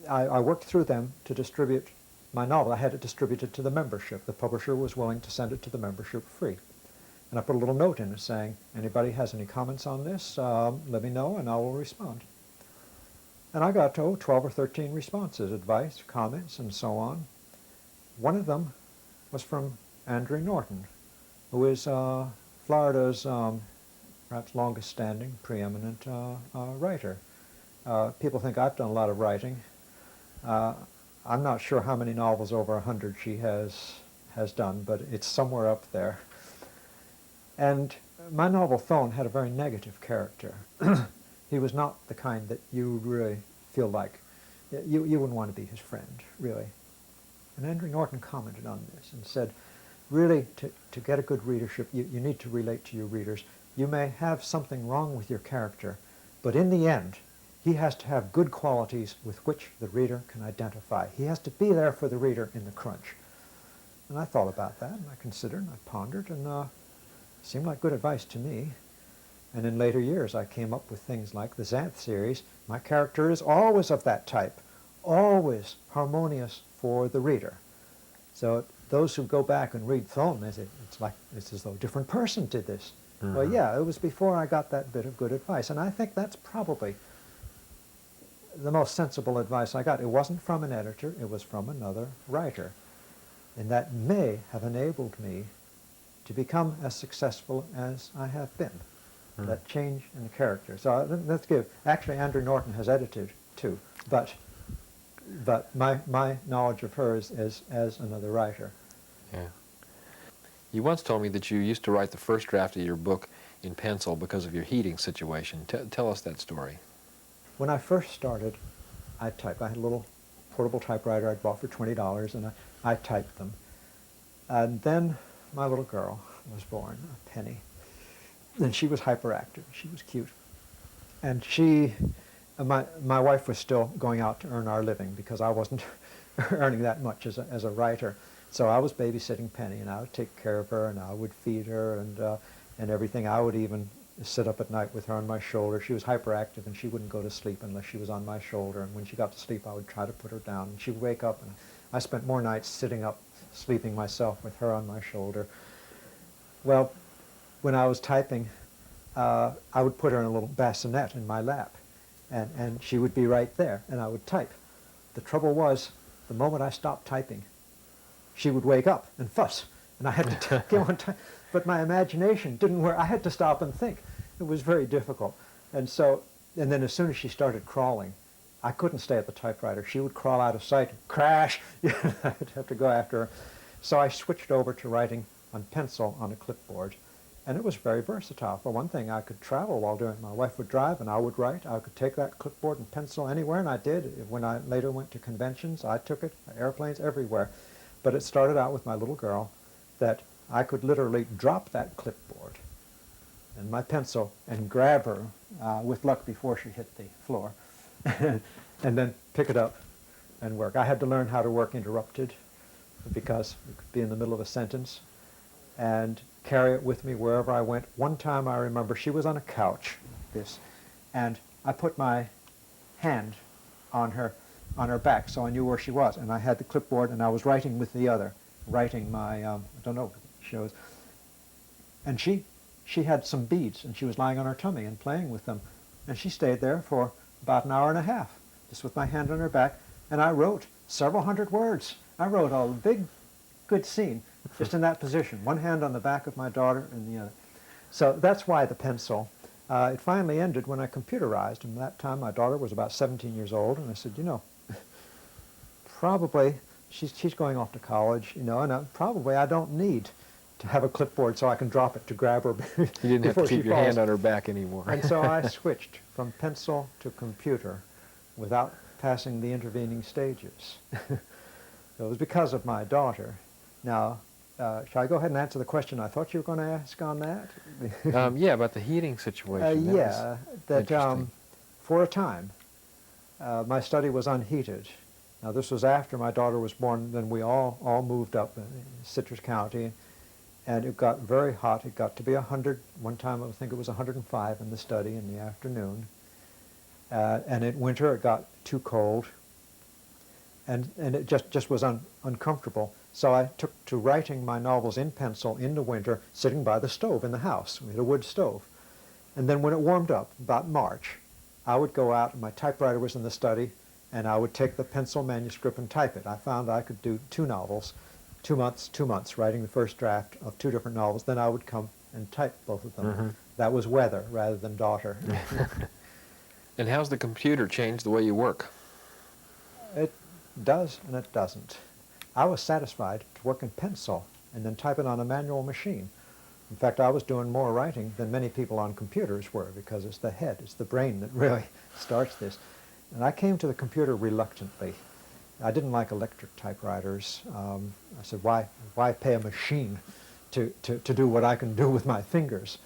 I worked through them to distribute my novel. I had it distributed to the membership. The publisher was willing to send it to the membership free. And I put a little note in it saying, anybody has any comments on this, let me know and I will respond. And I got 12 or 13 responses, advice, comments, and so on. One of them was from Andrew Norton, who is Florida's perhaps longest standing, preeminent writer. People think I've done a lot of writing. I'm not sure how many novels over 100 she has done, but it's somewhere up there. And my novel Thon had a very negative character. He was not the kind that you would really feel like, you wouldn't want to be his friend, really. And Andrew Norton commented on this and said, really, to get a good readership, you need to relate to your readers. You may have something wrong with your character, but in the end, he has to have good qualities with which the reader can identify. He has to be there for the reader in the crunch. And I thought about that, and I considered, and I pondered, and it seemed like good advice to me. And in later years, I came up with things like the Xanth series. My character is always of that type, always harmonious for the reader. So those who go back and read Thon, it's as though a different person did this. Well, yeah, it was before I got that bit of good advice, and I think that's probably the most sensible advice I got. It wasn't from an editor, it was from another writer. And that may have enabled me to become as successful as I have been. That change in the character. So let's give, actually Andrew Norton has edited too, but my knowledge of her is as another writer. Yeah. You once told me that you used to write the first draft of your book in pencil because of your heating situation. Tell us that story. When I first started, I typed. I had a little portable typewriter I'd bought for $20, and I typed them. And then my little girl was born, Penny. And she was hyperactive. She was cute. And my wife was still going out to earn our living because I wasn't earning that much as a writer. So I was babysitting Penny, and I would take care of her, and I would feed her and everything. I would even sit up at night with her on my shoulder. She was hyperactive, and she wouldn't go to sleep unless she was on my shoulder. And when she got to sleep, I would try to put her down. And she would wake up, and I spent more nights sitting up, sleeping myself with her on my shoulder. Well, when I was typing, I would put her in a little bassinet in my lap, and she would be right there, and I would type. The trouble was, the moment I stopped typing, she would wake up and fuss, and I had to go on type. But my imagination didn't work. I had to stop and think. It was very difficult. And then as soon as she started crawling, I couldn't stay at the typewriter. She would crawl out of sight, crash. I'd have to go after her. So I switched over to writing on pencil on a clipboard. And it was very versatile. For one thing, I could travel while doing it. My wife would drive and I would write. I could take that clipboard and pencil anywhere, and I did. When I later went to conventions, I took it, airplanes, everywhere. But it started out with my little girl, that I could literally drop that clipboard and my pencil and grab her, with luck before she hit the floor, and then pick it up and work. I had to learn how to work interrupted because it could be in the middle of a sentence, and carry it with me wherever I went. One time I remember she was on a couch, and I put my hand on her back so I knew where she was, and I had the clipboard and I was writing with the other, writing my, I don't know what it shows, and she had some beads and she was lying on her tummy and playing with them, and she stayed there for about an hour and a half, just with my hand on her back, and I wrote several hundred words. I wrote a big, good scene just in that position, one hand on the back of my daughter and the other. So that's why the pencil. It finally ended when I computerized, and that time my daughter was about 17 years old, and I said, you know, probably she's going off to college, you know, and probably I don't need to have a clipboard so I can drop it to grab her You didn't have to before she keep your falls. hand on her back anymore. And so I switched from pencil to computer without passing the intervening stages. It was because of my daughter. Now, shall I go ahead and answer the question I thought you were going to ask on that? Yeah, about the heating situation. That for a time, my study was unheated. Now, this was after my daughter was born. Then we all moved up in Citrus County, and it got very hot. It got to be 100. One time, I think it was 105 in the study in the afternoon. And in winter, it got too cold, and it just was uncomfortable. So I took to writing my novels in pencil in the winter, sitting by the stove in the house. We had a wood stove. And then when it warmed up, about March, I would go out, and my typewriter was in the study, and I would take the pencil manuscript and type it. I found I could do 2 novels, 2 months, writing the first draft of 2 different novels. Then I would come and type both of them. Mm-hmm. That was weather rather than daughter. And how's the computer changed the way you work? It does and it doesn't. I was satisfied to work in pencil and then type it on a manual machine. In fact, I was doing more writing than many people on computers were, because it's the head, it's the brain that really starts this. And I came to the computer reluctantly. I didn't like electric typewriters. I said, why pay a machine to do what I can do with my fingers?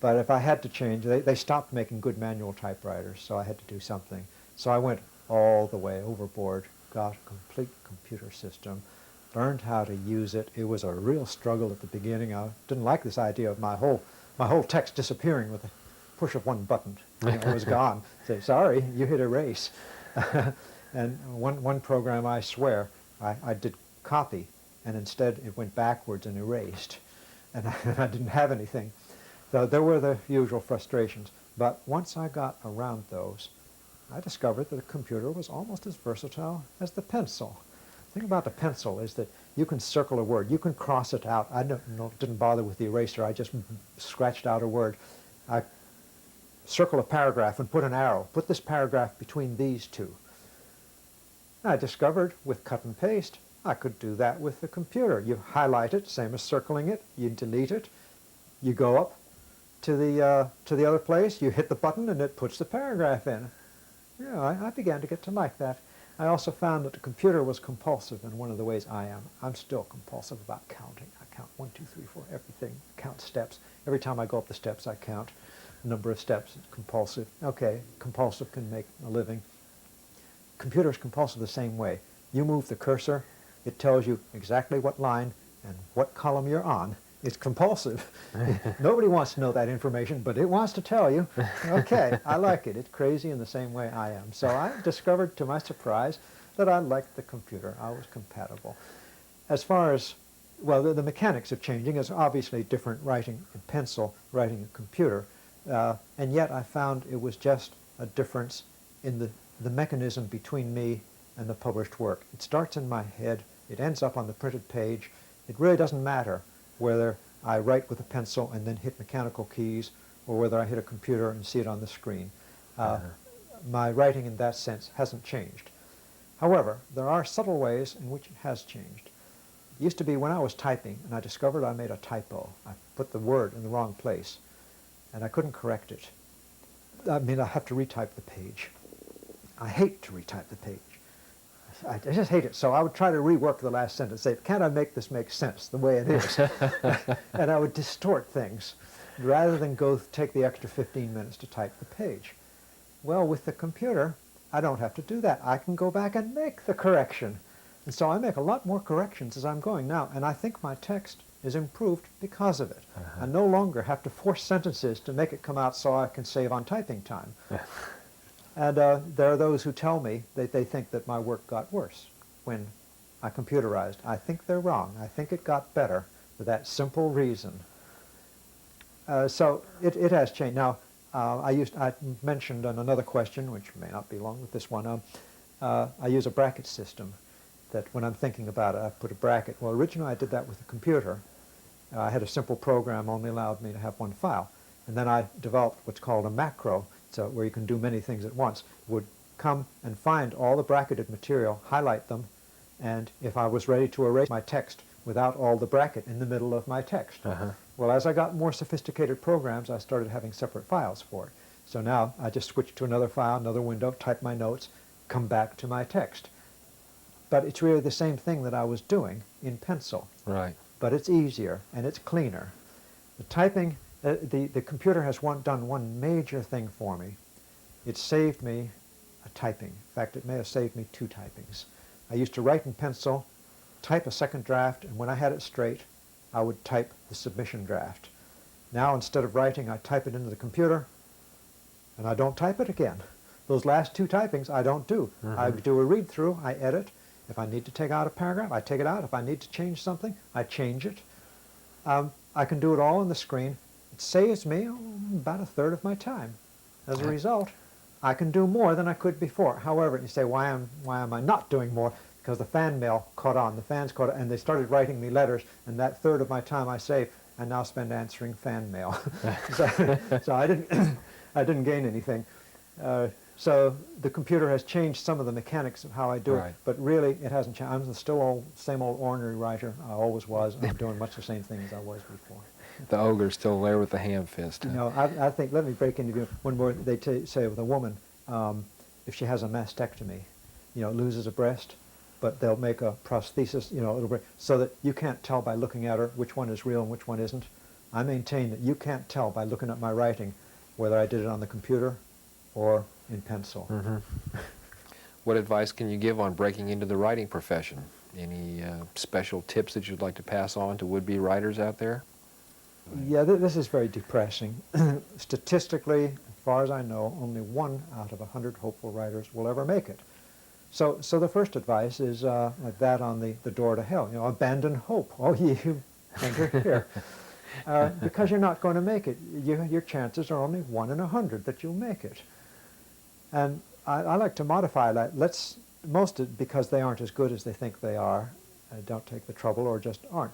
But if I had to change, they stopped making good manual typewriters, so I had to do something. So I went all the way overboard, got a complete computer system, learned how to use it. It was a real struggle at the beginning. I didn't like this idea of my whole text disappearing with a push of one button. It was gone. Say, sorry, you hit erase. And one program, I swear, I did copy, and instead it went backwards and erased, and I didn't have anything. So there were the usual frustrations. But once I got around those, I discovered that the computer was almost as versatile as the pencil. The thing about the pencil is that you can circle a word, you can cross it out. I didn't bother with the eraser, I just scratched out a word. I circle a paragraph and put an arrow, put this paragraph between these two. I discovered with cut and paste, I could do that with the computer. You highlight it, same as circling it, you delete it, you go up to the other place, you hit the button and it puts the paragraph in. Yeah, I began to get to like that. I also found that the computer was compulsive in one of the ways I am. I'm still compulsive about counting. I count 1, 2, 3, 4, everything. Count steps. Every time I go up the steps, I count the number of steps. It's compulsive. Okay, compulsive can make a living. Computer is compulsive the same way. You move the cursor, it tells you exactly what line and what column you're on. It's compulsive. Nobody wants to know that information, but it wants to tell you. Okay, I like it. It's crazy in the same way I am. So I discovered, to my surprise, that I liked the computer. I was compatible. As far as, well, the mechanics of changing is obviously different writing in pencil, writing in computer, and yet I found it was just a difference in the mechanism between me and the published work. It starts in my head. It ends up on the printed page. It really doesn't matter whether I write with a pencil and then hit mechanical keys, or whether I hit a computer and see it on the screen. My writing in that sense hasn't changed. However, there are subtle ways in which it has changed. It used to be when I was typing and I discovered I made a typo. I put the word in the wrong place and I couldn't correct it. I mean, I have to retype the page. I hate to retype the page. I just hate it. So I would try to rework the last sentence, say, can't I make this make sense the way it is? And I would distort things rather than take the extra 15 minutes to type the page. Well, with the computer, I don't have to do that. I can go back and make the correction. And so I make a lot more corrections as I'm going now, and I think my text is improved because of it. I no longer have to force sentences to make it come out so I can save on typing time. And there are those who tell me that they think that my work got worse when I computerized. I think they're wrong. I think it got better for that simple reason. So it has changed. Now, I mentioned on another question, which may not be along with this one, I use a bracket system that when I'm thinking about it, I put a bracket. Well, originally I did that with a computer. I had a simple program, only allowed me to have one file. And then I developed what's called a macro, so where you can do many things at once. Would come and find all the bracketed material, highlight them, and if I was ready to erase my text without all the bracket in the middle of my text. Well, as I got more sophisticated programs, I started having separate files for it. So now I just switch to another file, another window, type my notes, come back to my text. But it's really the same thing that I was doing in pencil. Right. But it's easier and it's cleaner. The typing, the computer has done one major thing for me. It saved me a typing. In fact, it may have saved me 2 typings. I used to write in pencil, type a second draft, and when I had it straight, I would type the submission draft. Now, instead of writing, I type it into the computer, and I don't type it again. Those last 2 typings I don't do. I do a read-through, I edit. If I need to take out a paragraph, I take it out. If I need to change something, I change it. I can do it all on the screen. It saves me about 1/3 of my time. As a result, I can do more than I could before. However, you say, why am I not doing more? Because the fan mail caught on. The fans caught on, and they started writing me letters, and that 1/3 of my time I save, I now spend answering fan mail. so I didn't gain anything. So the computer has changed some of the mechanics of how I do it, but really it hasn't changed. I'm still same old ornery writer I always was. I'm doing much the same thing as I was before. The ogre's still there with the ham fist. You know, I think, let me break into one more. They say with a woman, if she has a mastectomy, loses a breast, but they'll make a prosthesis, so that you can't tell by looking at her which one is real and which one isn't. I maintain that you can't tell by looking at my writing whether I did it on the computer or in pencil. What advice can you give on breaking into the writing profession? Any special tips that you'd like to pass on to would-be writers out there? Yeah, this is very depressing. Statistically, as far as I know, only 1 out of 100 hopeful writers will ever make it. So the first advice is like that on the door to hell. Abandon hope. Oh, you enter here. Because you're not going to make it. Your chances are only 1 in 100 that you'll make it. And I like to modify that. Because they aren't as good as they think they are, don't take the trouble or just aren't.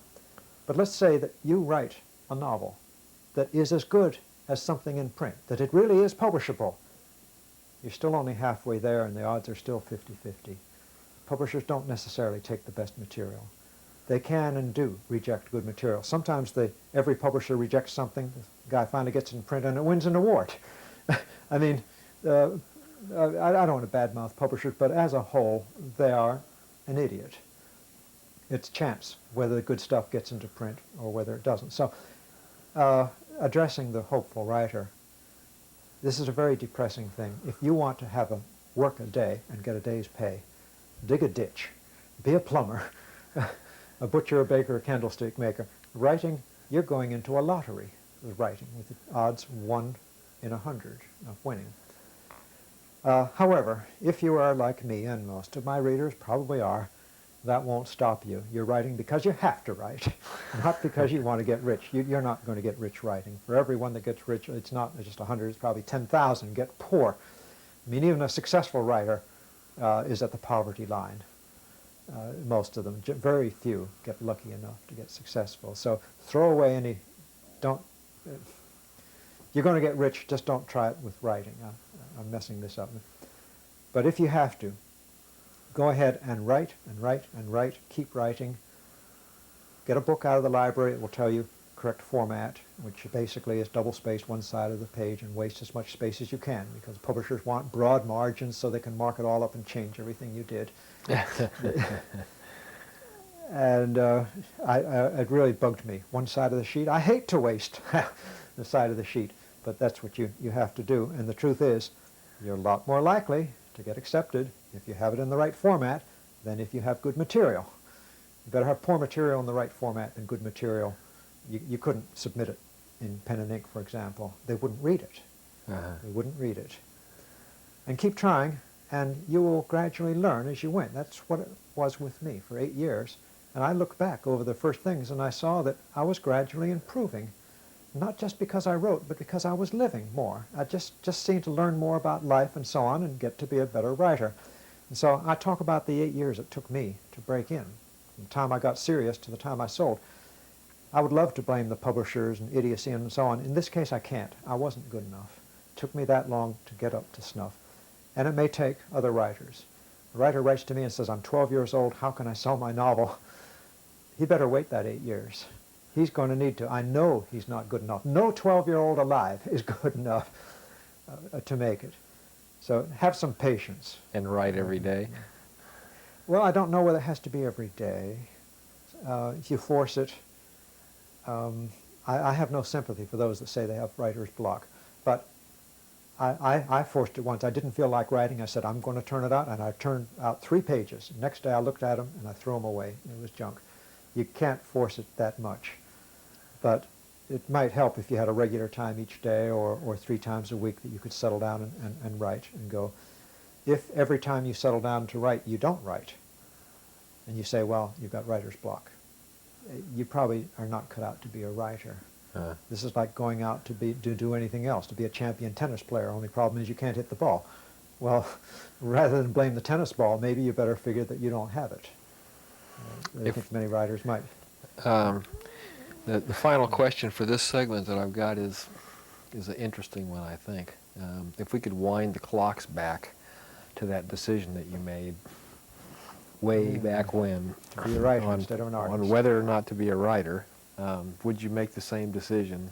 But let's say that you write a novel that is as good as something in print, that it really is publishable. You're still only halfway there, and the odds are still 50-50. Publishers don't necessarily take the best material. They can and do reject good material. Sometimes every publisher rejects something, the guy finally gets it in print, and it wins an award. I mean, I don't want to badmouth publishers, but as a whole, they are an idiot. It's chance whether the good stuff gets into print or whether it doesn't. So, addressing the hopeful writer, this is a very depressing thing. If you want to work a day and get a day's pay, dig a ditch, be a plumber, a butcher, a baker, a candlestick maker. Writing, you're going into a lottery with writing, with the odds 1 in 100 of winning. However, if you are like me, and most of my readers probably are, that won't stop you. You're writing because you have to write, not because you want to get rich. You're not going to get rich writing. For everyone that gets rich, it's not just 100, it's probably 10,000 get poor. I mean, even a successful writer is at the poverty line. Most of them, very few get lucky enough to get successful. So throw away you're going to get rich, just don't try it with writing. I'm messing this up. But if you have to, go ahead and write and write and write. Keep writing. Get a book out of the library. It will tell you correct format, which basically is double-spaced one side of the page and waste as much space as you can, because publishers want broad margins so they can mark it all up and change everything you did. And it really bugged me. One side of the sheet, I hate to waste the side of the sheet, but that's what you have to do. And the truth is, you're a lot more likely to get accepted if you have it in the right format than if you have good material. You better have poor material in the right format than good material. You couldn't submit it in pen and ink, for example. They wouldn't read it. They wouldn't read it. And keep trying, and you will gradually learn as you went. That's what it was with me for 8 years. And I look back over the first things, and I saw that I was gradually improving, not just because I wrote, but because I was living more. I just seemed to learn more about life and so on and get to be a better writer. And so I talk about the 8 years it took me to break in, from the time I got serious to the time I sold. I would love to blame the publishers and idiocy and so on. In this case, I can't. I wasn't good enough. It took me that long to get up to snuff. And it may take other writers. A writer writes to me and says, I'm 12 years old, how can I sell my novel? He better wait that 8 years. He's going to need to. I know he's not good enough. No 12-year-old alive is good enough to make it. So have some patience. And write every day? Well, I don't know whether it has to be every day. If you force it, I have no sympathy for those that say they have writer's block. But I forced it once. I didn't feel like writing. I said, I'm going to turn it out, and I turned out 3 pages. Next day I looked at them, and I threw them away. It was junk. You can't force it that much. But it might help if you had a regular time each day or 3 times a week that you could settle down and write and go. If every time you settle down to write, you don't write, and you say, well, you've got writer's block, you probably are not cut out to be a writer. This is like going out to do anything else, to be a champion tennis player. Only problem is you can't hit the ball. Well, rather than blame the tennis ball, maybe you better figure that you don't have it. I think many writers might. The final question for this segment that I've got is an interesting one, I think. If we could wind the clocks back to that decision that you made way back when, To be a writer instead of an artist. on whether or not to be a writer, would you make the same decision?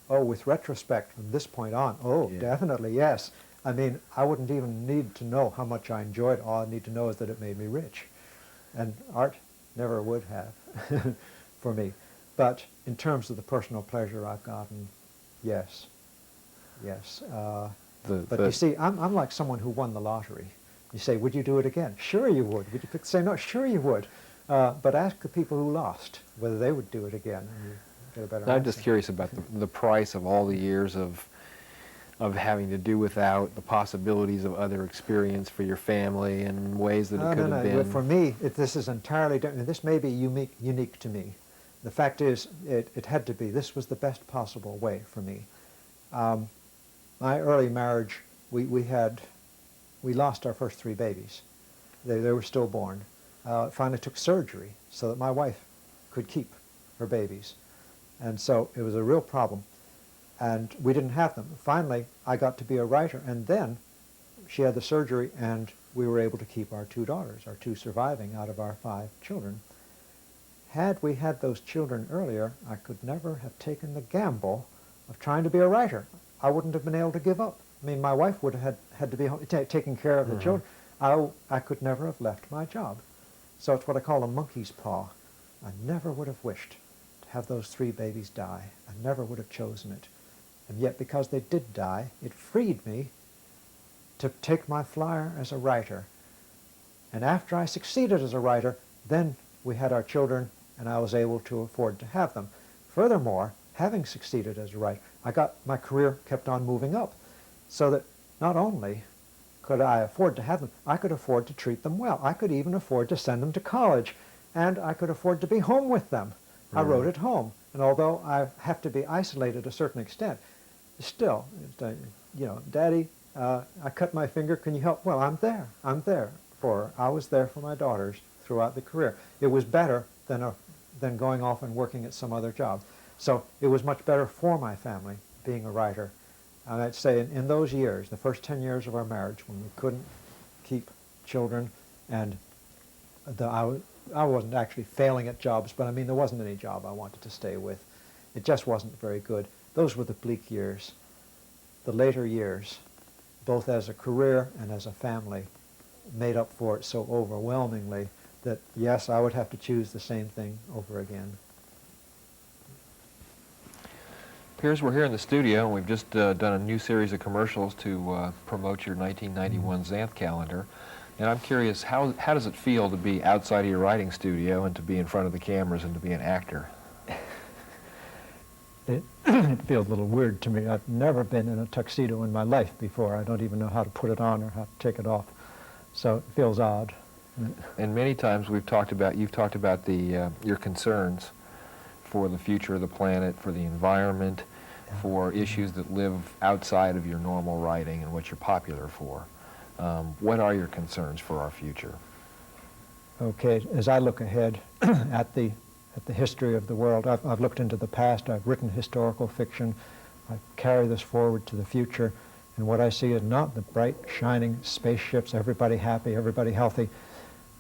Oh, with retrospect from this point on, Yeah. definitely, yes. I mean, I wouldn't even need to know how much I enjoyed. All I need to know is that it made me rich. And art never would have for me. But in terms of the personal pleasure I've gotten, yes. Yes. But you see, I'm like someone who won the lottery. You say, would you do it again? Sure you would. Would you say no? Sure you would. But ask the people who lost whether they would do it again. And you get a better I'm answer. just curious about the price of all the years of having to do without the possibilities of other experience for your family and ways that it could have been. For me, this is entirely different. This may be unique to me. The fact is, it had to be. This was the best possible way for me. My early marriage, we lost our first 3 babies. They were stillborn. Finally took surgery so that my wife could keep her babies. And so it was a real problem. And we didn't have them. Finally, I got to be a writer, and then she had the surgery, and we were able to keep our 2 daughters, our 2 surviving out of our 5 children. Had we had those children earlier, I could never have taken the gamble of trying to be a writer. I wouldn't have been able to give up. I mean, my wife would have had to be taking care of the children. I could never have left my job. So it's what I call a monkey's paw. I never would have wished to have those 3 babies die. I never would have chosen it. And yet, because they did die, it freed me to take my flyer as a writer. And after I succeeded as a writer, then we had our children, and I was able to afford to have them. Furthermore, having succeeded as a writer, my career kept on moving up, so that not only could I afford to have them, I could afford to treat them well. I could even afford to send them to college, and I could afford to be home with them. I wrote at home, and although I have to be isolated to a certain extent, still, Daddy, I cut my finger, can you help? Well, I'm there. I was there for my daughters throughout the career. It was better than going off and working at some other job. So it was much better for my family being a writer. And I'd say in those years, the first 10 years of our marriage, when we couldn't keep children, and I wasn't actually failing at jobs, but I mean, there wasn't any job I wanted to stay with. It just wasn't very good. Those were the bleak years. The later years, both as a career and as a family, made up for it so overwhelmingly that, yes, I would have to choose the same thing over again. Piers, we're here in the studio, and we've just done a new series of commercials to promote your 1991 Xanth calendar. And I'm curious, how does it feel to be outside of your writing studio and to be in front of the cameras and to be an actor? It feels a little weird to me. I've never been in a tuxedo in my life before. I don't even know how to put it on or how to take it off. So it feels odd. And many times you've talked about your concerns for the future of the planet, for the environment, for issues that live outside of your normal writing and what you're popular for. What are your concerns for our future? Okay, as I look ahead at the history of the world, I've looked into the past, I've written historical fiction, I carry this forward to the future, and what I see is not the bright, shining spaceships, everybody happy, everybody healthy.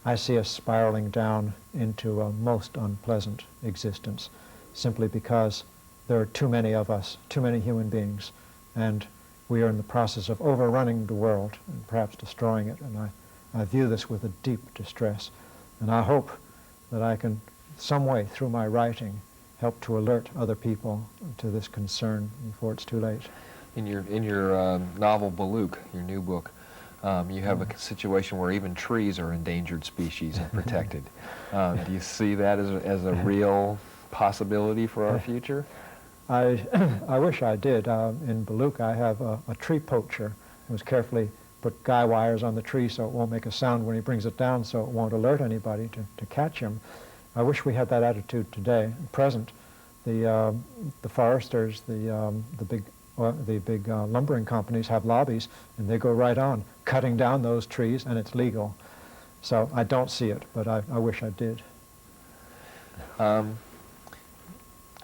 I see us spiraling down into a most unpleasant existence, simply because there are too many of us, too many human beings, and we are in the process of overrunning the world and perhaps destroying it, and I view this with a deep distress. And I hope that I can, some way through my writing, help to alert other people to this concern before it's too late. In your novel Baluk, your new book, you have a situation where even trees are endangered species and protected. Do you see that as a real possibility for our future? I wish I did. In Baluk, I have a tree poacher who's carefully put guy wires on the tree so it won't make a sound when he brings it down, so it won't alert anybody to catch him. I wish we had that attitude today. At present, the foresters, the big lumbering companies have lobbies, and they go right on cutting down those trees, and it's legal. So I don't see it, but I wish I did.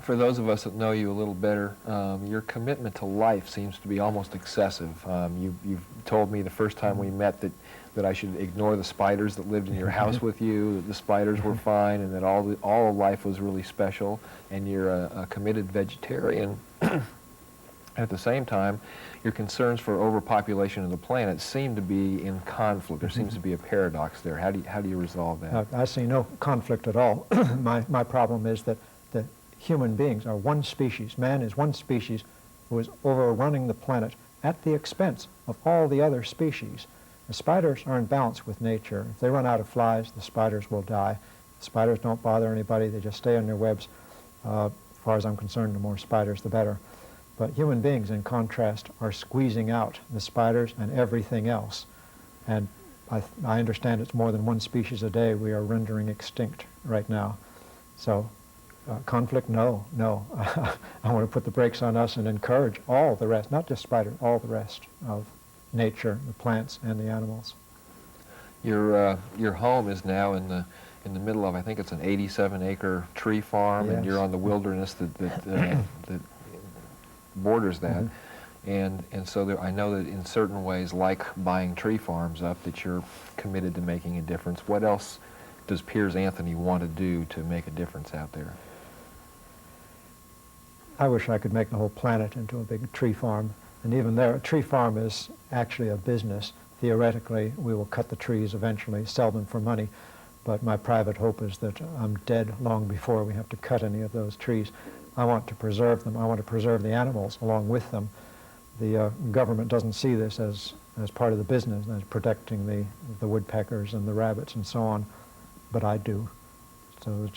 For those of us that know you a little better, your commitment to life seems to be almost excessive. You've told me the first time we met that I should ignore the spiders that lived in your house with you, that the spiders were fine, and that all of life was really special, and you're a committed vegetarian. At the same time, your concerns for overpopulation of the planet seem to be in conflict. There seems to be a paradox there. How do you resolve that? I see no conflict at all. My problem is that human beings are one species. Man is one species who is overrunning the planet at the expense of all the other species. The spiders are in balance with nature. If they run out of flies, the spiders will die. The spiders don't bother anybody. They just stay on their webs. As far as I'm concerned, the more spiders, the better. But human beings, in contrast, are squeezing out the spiders and everything else. And I understand it's more than one species a day we are rendering extinct right now. So conflict, no. I want to put the brakes on us and encourage all the rest, not just spiders, all the rest of nature, the plants and the animals. Your home is now in the middle of, I think it's an 87-acre tree farm, Yes. and you're on the wilderness that borders that. And so I know that in certain ways, like buying tree farms up, that you're committed to making a difference. What else does Piers Anthony want to do to make a difference out there? I wish I could make the whole planet into a big tree farm. And even there, a tree farm is actually a business. Theoretically, we will cut the trees eventually, sell them for money. But my private hope is that I'm dead long before we have to cut any of those trees. I want to preserve them. I want to preserve the animals along with them. The government doesn't see this as part of the business, as protecting the woodpeckers and the rabbits and so on, but I do. So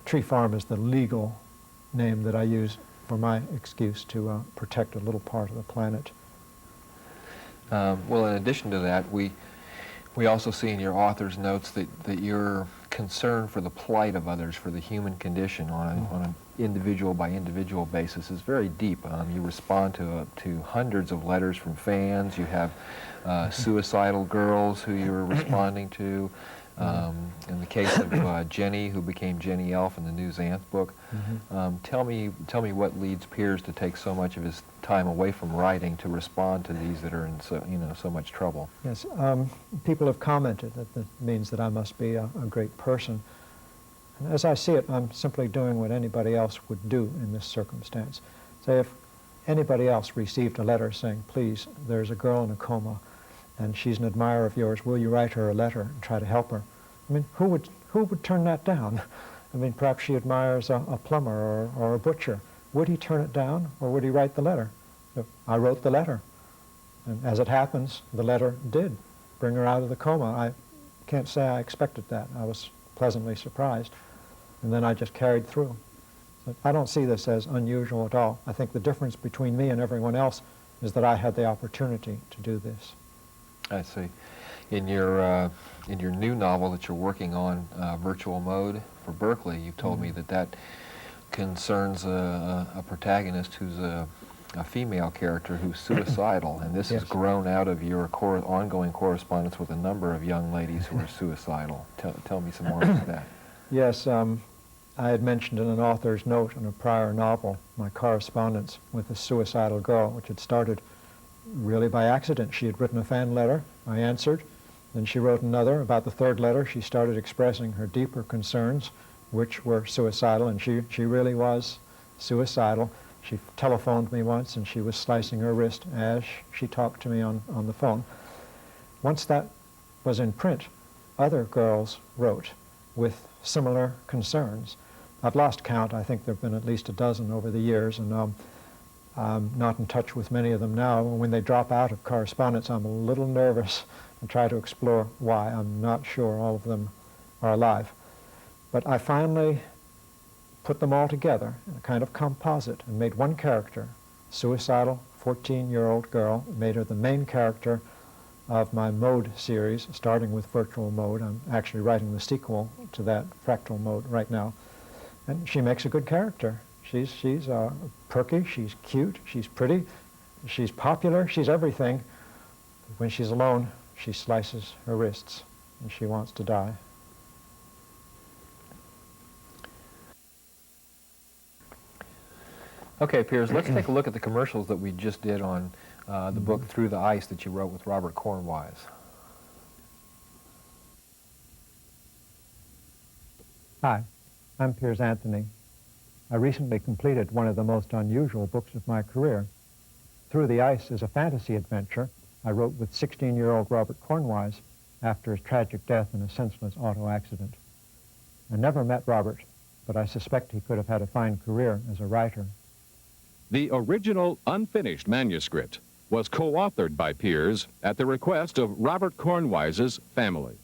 tree farm is the legal name that I use for my excuse to protect a little part of the planet. Well, in addition to that, we also see in your author's notes that your concern for the plight of others, for the human condition on an individual by individual basis is very deep. You respond to hundreds of letters from fans. You have suicidal girls who you're responding to. In the case of Jenny, who became Jenny Elf in the new Xanth book. Tell me what leads Piers to take so much of his time away from writing to respond to these that are in so much trouble. Yes, people have commented that means that I must be a great person. And as I see it, I'm simply doing what anybody else would do in this circumstance. Say if anybody else received a letter saying, please, there's a girl in a coma and she's an admirer of yours, will you write her a letter and try to help her? I mean, who would turn that down? I mean, perhaps she admires a plumber or a butcher. Would he turn it down, or would he write the letter? No, I wrote the letter. And as it happens, the letter did bring her out of the coma. I can't say I expected that. I was pleasantly surprised. And then I just carried through. So I don't see this as unusual at all. I think the difference between me and everyone else is that I had the opportunity to do this. I see. In your new novel that you're working on, Virtual Mode for Berkeley, you've told me that concerns a protagonist who's a female character who's suicidal, and this Yes. has grown out of your ongoing correspondence with a number of young ladies who are suicidal. Tell me some more about that. Yes, I had mentioned in an author's note in a prior novel my correspondence with a suicidal girl, which had started really by accident. She had written a fan letter. I answered. Then she wrote another. About the third letter, she started expressing her deeper concerns, which were suicidal, and she really was suicidal. She telephoned me once, and she was slicing her wrist as she talked to me on the phone. Once that was in print, other girls wrote with similar concerns. I've lost count. I think there have been at least a dozen over the years, and I'm not in touch with many of them now. When they drop out of correspondence, I'm a little nervous and try to explore why. I'm not sure all of them are alive. But I finally put them all together in a kind of composite and made one character, suicidal 14-year-old girl, made her the main character of my Mode series, starting with Virtual Mode. I'm actually writing the sequel to that, Fractal Mode, right now. And she makes a good character. She's perky, she's cute, she's pretty, she's popular, she's everything. When she's alone, she slices her wrists and she wants to die. Okay, Piers, let's take a look at the commercials that we just did on the book Through the Ice that you wrote with Robert Cornwise. Hi, I'm Piers Anthony. I recently completed one of the most unusual books of my career. Through the Ice is a fantasy adventure I wrote with 16-year-old Robert Cornwise after his tragic death in a senseless auto accident. I never met Robert, but I suspect he could have had a fine career as a writer. The original unfinished manuscript was co-authored by Piers at the request of Robert Cornwise's family.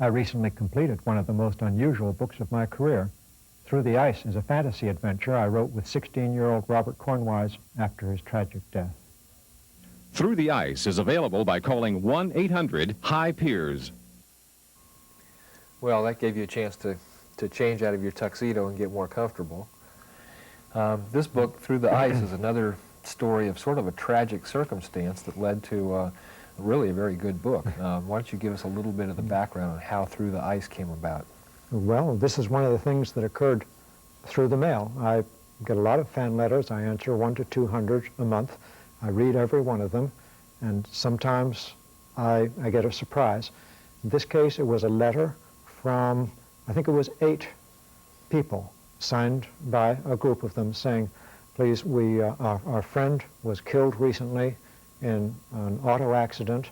I recently completed one of the most unusual books of my career. Through the Ice is a fantasy adventure I wrote with 16-year-old Robert Cornwise after his tragic death. Through the Ice is available by calling 1-800-HI-PIERS. Well, that gave you a chance to change out of your tuxedo and get more comfortable. This book, Through the Ice, is another story of sort of a tragic circumstance that led to really a very good book. Why don't you give us a little bit of the background on how Through the Ice came about? Well, this is one of the things that occurred through the mail. I get a lot of fan letters. I answer 100 to 200 a month. I read every one of them, and sometimes I get a surprise. In this case, it was a letter from, I think it was 8 people, signed by a group of them saying, please, our friend was killed recently in an auto accident.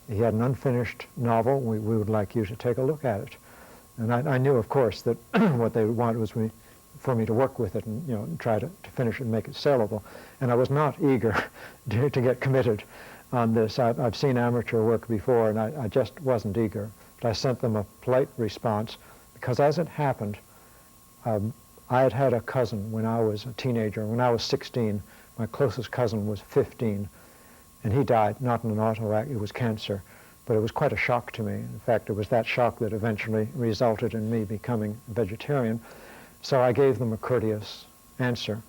He had an unfinished novel. We would like you to take a look at it. And I knew, of course, that what they wanted was for me to work with it and try to finish it and make it sellable. And I was not eager to get committed on this. I've seen amateur work before, and I just wasn't eager. But I sent them a polite response because, as it happened, I had had a cousin when I was a teenager. When I was 16, my closest cousin was 15, and he died, not in an auto accident, it was cancer. But it was quite a shock to me. In fact, it was that shock that eventually resulted in me becoming a vegetarian. So I gave them a courteous answer.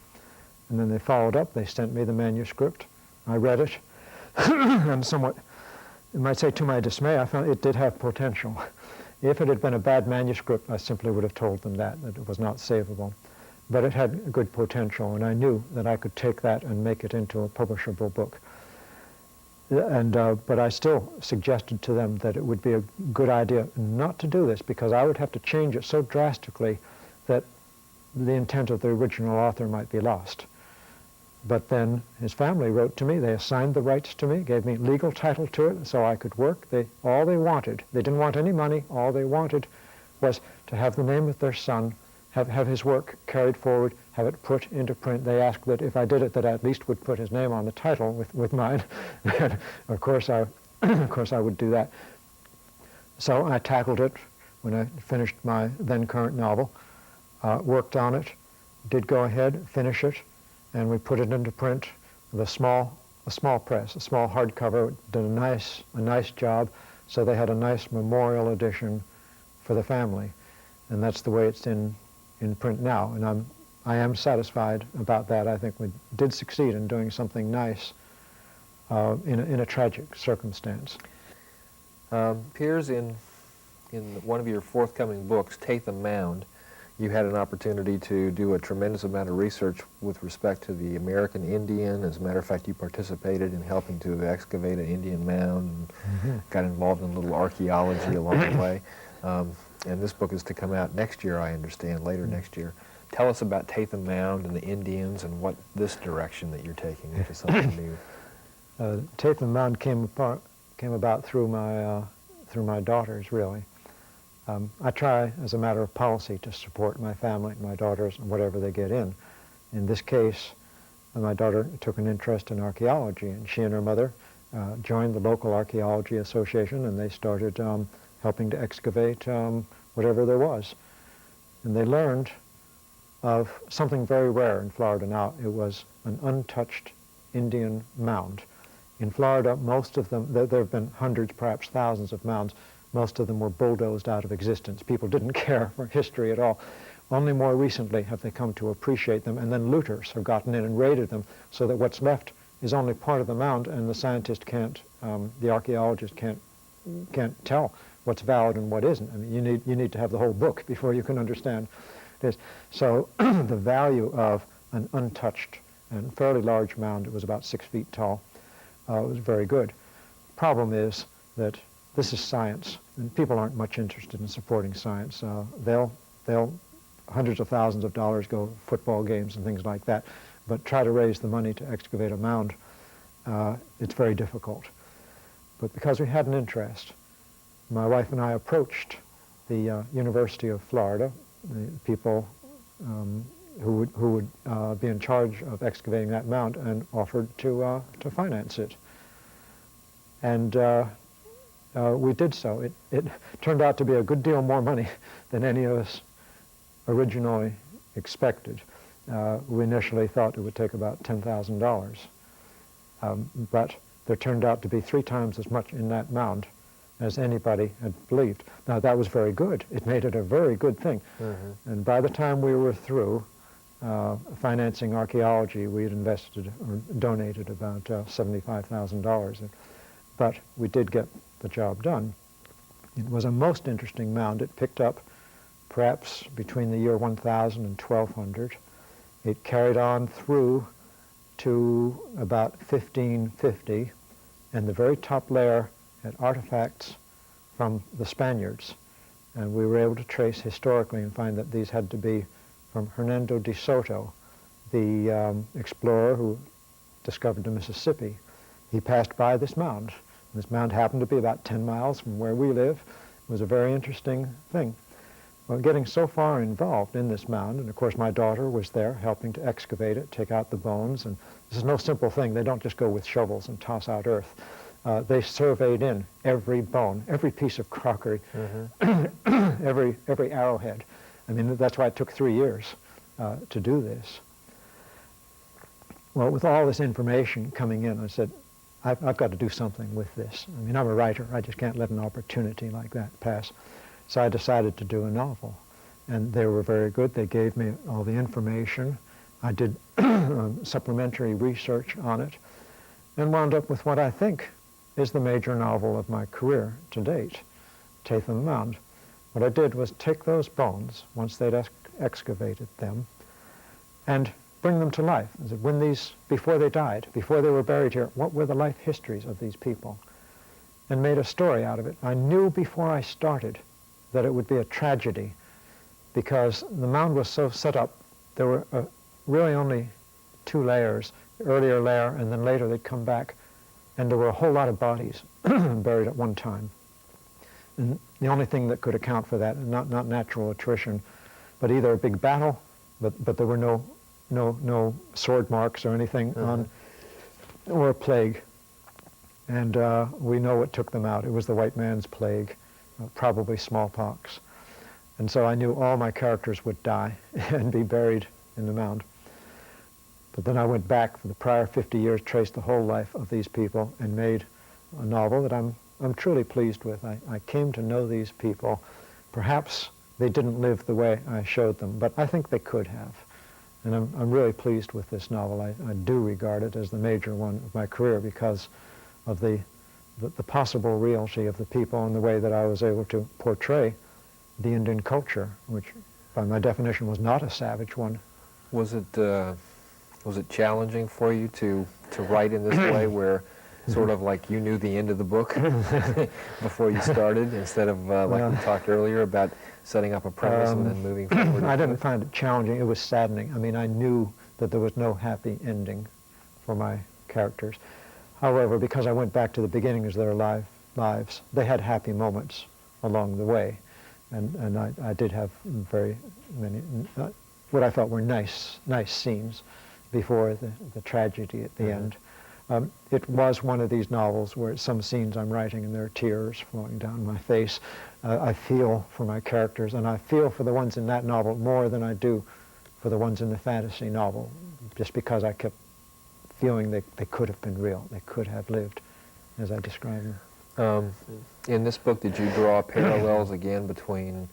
And then they followed up. They sent me the manuscript. I read it. And somewhat, you might say to my dismay, I found it did have potential. If it had been a bad manuscript, I simply would have told them that it was not savable. But it had good potential, and I knew that I could take that and make it into a publishable book. But I still suggested to them that it would be a good idea not to do this, because I would have to change it so drastically that the intent of the original author might be lost. But then his family wrote to me. They assigned the rights to me, gave me legal title to it so I could work. All they wanted, they didn't want any money. All they wanted was to have the name of their son, have his work carried forward, have it put into print. They asked that if I did it, that I at least would put his name on the title with mine. of course I would do that. So I tackled it when I finished my then current novel, worked on it, did go ahead, finish it, and we put it into print with a small press, a small hardcover. Did a nice job, so they had a nice memorial edition for the family, and that's the way it's in print now. And I am satisfied about that. I think we did succeed in doing something nice in a tragic circumstance. Piers, in one of your forthcoming books, Tatham Mound, you had an opportunity to do a tremendous amount of research with respect to the American Indian. As a matter of fact, you participated in helping to excavate an Indian mound and got involved in a little archaeology along the way. And this book is to come out next year, I understand, later next year. Tell us about Tatham Mound and the Indians and what this direction that you're taking, which is something new. Tatham Mound came about through my daughters, really. I try, as a matter of policy, to support my family, my daughters, and whatever they get in. In this case, my daughter took an interest in archaeology, and she and her mother joined the local archaeology association, and they started helping to excavate whatever there was. And they learned of something very rare in Florida now. It was an untouched Indian mound. In Florida, most of them, there have been hundreds, perhaps thousands of mounds. Most of them were bulldozed out of existence. People didn't care for history at all. Only more recently have they come to appreciate them, and then looters have gotten in and raided them, so that what's left is only part of the mound, and the scientist can't, the archaeologist can't tell what's valid and what isn't. I mean, you need to have the whole book before you can understand this. So the value of an untouched and fairly large mound, it was about 6 feet tall, was very good. Problem is that this is science, and people aren't much interested in supporting science. They'll hundreds of thousands of dollars go to football games and things like that, but try to raise the money to excavate a mound, it's very difficult. But because we had an interest, my wife and I approached the University of Florida, the people who would be in charge of excavating that mound, and offered to finance it. And we did so. It turned out to be a good deal more money than any of us originally expected. We initially thought it would take about $10,000, but there turned out to be 3 times as much in that mound as anybody had believed. Now, that was very good. It made it a very good thing. And by the time we were through financing archaeology, we had invested or donated about $75,000. But we did get the job done. It was a most interesting mound. It picked up perhaps between the year 1000 and 1200. It carried on through to about 1550, and the very top layer had artifacts from the Spaniards. And we were able to trace historically and find that these had to be from Hernando de Soto, the explorer who discovered the Mississippi. He passed by this mound. This mound happened to be about 10 miles from where we live. It was a very interesting thing. Well, getting so far involved in this mound, and of course my daughter was there helping to excavate it, take out the bones, and this is no simple thing. They don't just go with shovels and toss out earth. They surveyed in every bone, every piece of crockery, every arrowhead. I mean, that's why it took 3 years to do this. Well, with all this information coming in, I said, I've got to do something with this. I mean, I'm a writer. I just can't let an opportunity like that pass. So I decided to do a novel. And they were very good. They gave me all the information. I did supplementary research on it and wound up with what I think is the major novel of my career to date, Tatham Mound. What I did was take those bones, once they'd excavated them, and bring them to life. I said, before they died, before they were buried here, what were the life histories of these people? And made a story out of it. I knew before I started that it would be a tragedy because the mound was so set up, there were really only 2 layers, the earlier layer, and then later they'd come back, and there were a whole lot of bodies buried at one time. And the only thing that could account for that, not natural attrition, but either a big battle, but there were no sword marks or anything on, or a plague. And we know what took them out. It was the white man's plague, probably smallpox. And so I knew all my characters would die and be buried in the mound. But then I went back for the prior 50 years, traced the whole life of these people, and made a novel that I'm truly pleased with. I came to know these people. Perhaps they didn't live the way I showed them, but I think they could have. And I'm really pleased with this novel. I do regard it as the major one of my career because of the possible reality of the people and the way that I was able to portray the Indian culture, which by my definition was not a savage one. Was it challenging for you to write in this way where sort of like you knew the end of the book before you started instead of like we talked earlier about setting up a premise and then moving forward? I didn't find it challenging. It was saddening. I mean, I knew that there was no happy ending for my characters. However, because I went back to the beginnings of their lives, they had happy moments along the way. And I did have very many, what I felt were nice scenes before the tragedy at the end. It was one of these novels where some scenes I'm writing and there are tears flowing down my face. I feel for my characters, and I feel for the ones in that novel more than I do for the ones in the fantasy novel, just because I kept feeling they could have been real. They could have lived as I described them. In this book, did you draw parallels again between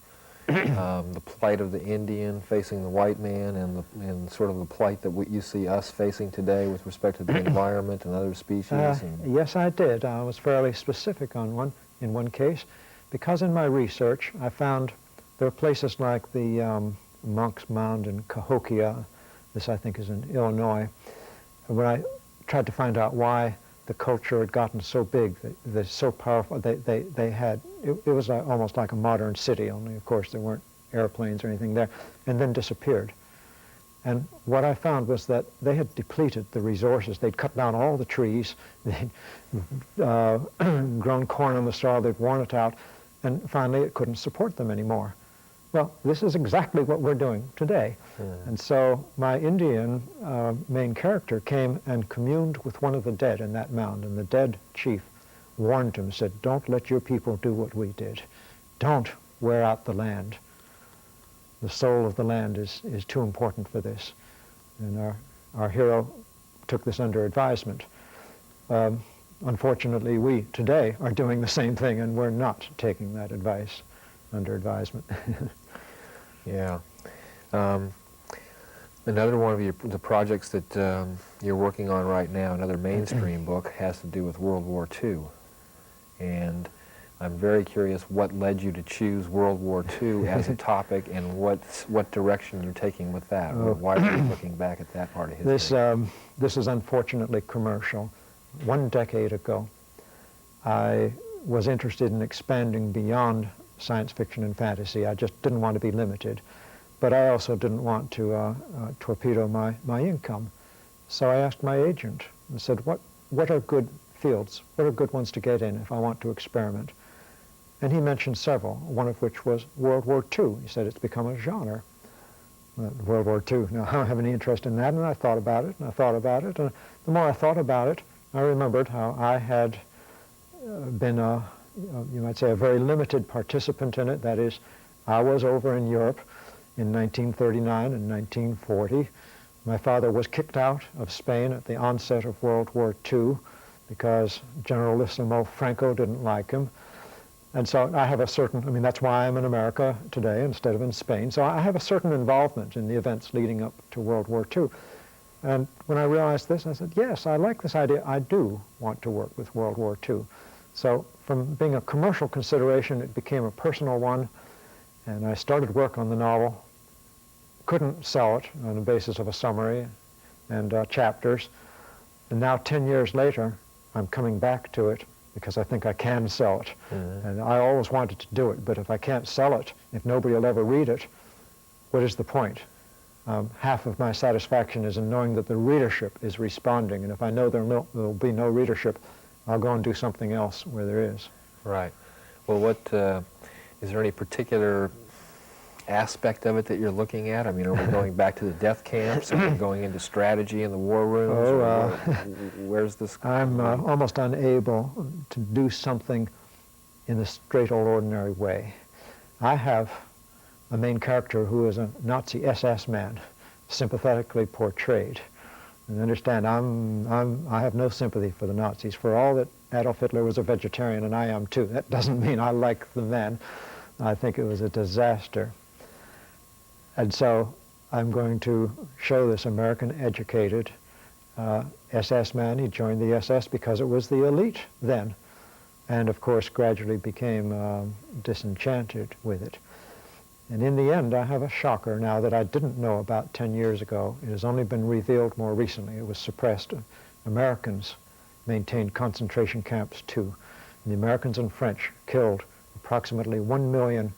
the plight of the Indian facing the white man and sort of the plight that you see us facing today with respect to the environment and other species? Yes, I did. I was fairly specific on in one case, because in my research I found there are places like the Monk's Mound in Cahokia. This, I think, is in Illinois. When I tried to find out why the culture had gotten so big, they're so powerful, they had, it was almost like a modern city, only of course there weren't airplanes or anything there, and then disappeared. And what I found was that they had depleted the resources. They'd cut down all the trees, they'd grown corn on the soil, they'd worn it out, and finally it couldn't support them anymore. Well, this is exactly what we're doing today. And so my Indian main character came and communed with one of the dead in that mound, and the dead chief warned him, said, "Don't let your people do what we did. Don't wear out the land. The soul of the land is too important for this." And our hero took this under advisement. Unfortunately, we today are doing the same thing, and we're not taking that advice under advisement. Yeah. Another one of the projects that you're working on right now, another mainstream book, has to do with World War II. And I'm very curious what led you to choose World War II as a topic and what direction you're taking with that. Why are you looking back at that part of history? This is unfortunately commercial. 1 decade ago, I was interested in expanding beyond science fiction and fantasy. I just didn't want to be limited. But I also didn't want to torpedo my income. So I asked my agent and said, what are good fields? What are good ones to get in if I want to experiment? And he mentioned several, one of which was World War II. He said it's become a genre, World War II. Now, I don't have any interest in that, and I thought about it, and I thought about it. And the more I thought about it, I remembered how I had been you might say, a very limited participant in it. That is, I was over in Europe in 1939 and 1940. My father was kicked out of Spain at the onset of World War II because Generalissimo Franco didn't like him. And so I have a certain, I mean, that's why I'm in America today instead of in Spain. So I have a certain involvement in the events leading up to World War II. And when I realized this, I said, yes, I like this idea. I do want to work with World War II. So from being a commercial consideration, it became a personal one. And I started work on the novel, couldn't sell it on the basis of a summary, and chapters. And now 10 years later, I'm coming back to it because I think I can sell it. And I always wanted to do it, but if I can't sell it, if nobody will ever read it, what is the point? Half of my satisfaction is in knowing that the readership is responding, and if I know there'll be no readership, I'll go and do something else where there is. Right. Well, what is there any particular aspect of it that you're looking at? I mean, are we going back to the death camps? Are we going into strategy in the war rooms? Where's this? I'm almost unable to do something in the straight old ordinary way. I have a main character who is a Nazi SS man, sympathetically portrayed. And understand, I have no sympathy for the Nazis. For all that Adolf Hitler was a vegetarian, and I am too, that doesn't mean I like the man. I think it was a disaster. And so I'm going to show this American-educated SS man. He joined the SS because it was the elite then, and of course gradually became disenchanted with it. And in the end, I have a shocker now that I didn't know about 10 years ago. It has only been revealed more recently. It was suppressed. Americans maintained concentration camps too. And the Americans and French killed approximately 1 million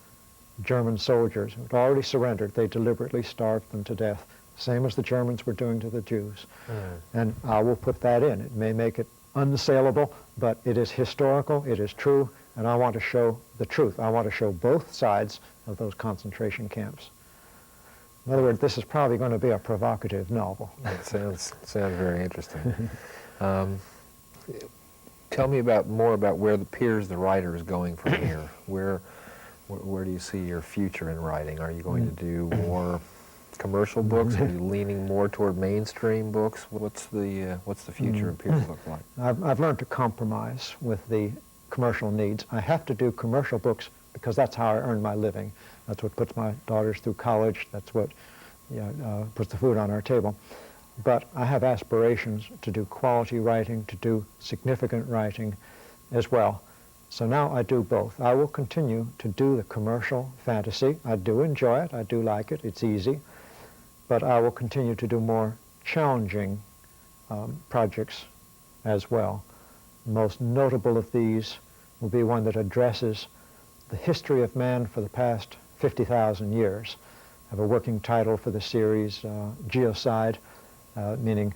German soldiers who had already surrendered. They deliberately starved them to death, same as the Germans were doing to the Jews. And I will put that in. It may make it unsaleable, but it is historical, it is true, and I want to show the truth. I want to show both sides of those concentration camps. In other words, this is probably going to be a provocative novel. That sounds very interesting. Tell me more about where Piers, the writer, is going from here. Where do you see your future in writing? Are you going to do more commercial books? Are you leaning more toward mainstream books? What's the future of Piers look like? I've learned to compromise with the commercial needs. I have to do commercial books because that's how I earn my living. That's what puts my daughters through college. That's what puts the food on our table. But I have aspirations to do quality writing, to do significant writing as well. So now I do both. I will continue to do the commercial fantasy. I do enjoy it. I do like it. It's easy. But I will continue to do more challenging projects as well. The most notable of these will be one that addresses the history of man for the past 50,000 years. I have a working title for the series, Geocide, meaning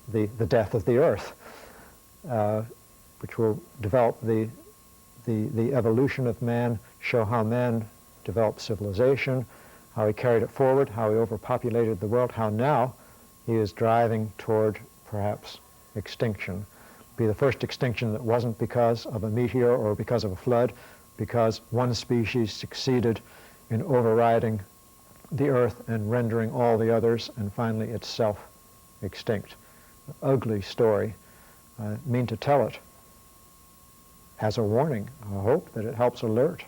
the death of the earth, which will develop the evolution of man, show how man developed civilization, how he carried it forward, how he overpopulated the world, how now he is driving toward perhaps extinction. Be the first extinction that wasn't because of a meteor or because of a flood, because one species succeeded in overriding the earth and rendering all the others, and finally itself extinct. Ugly story. I mean to tell it as a warning. I hope that it helps alert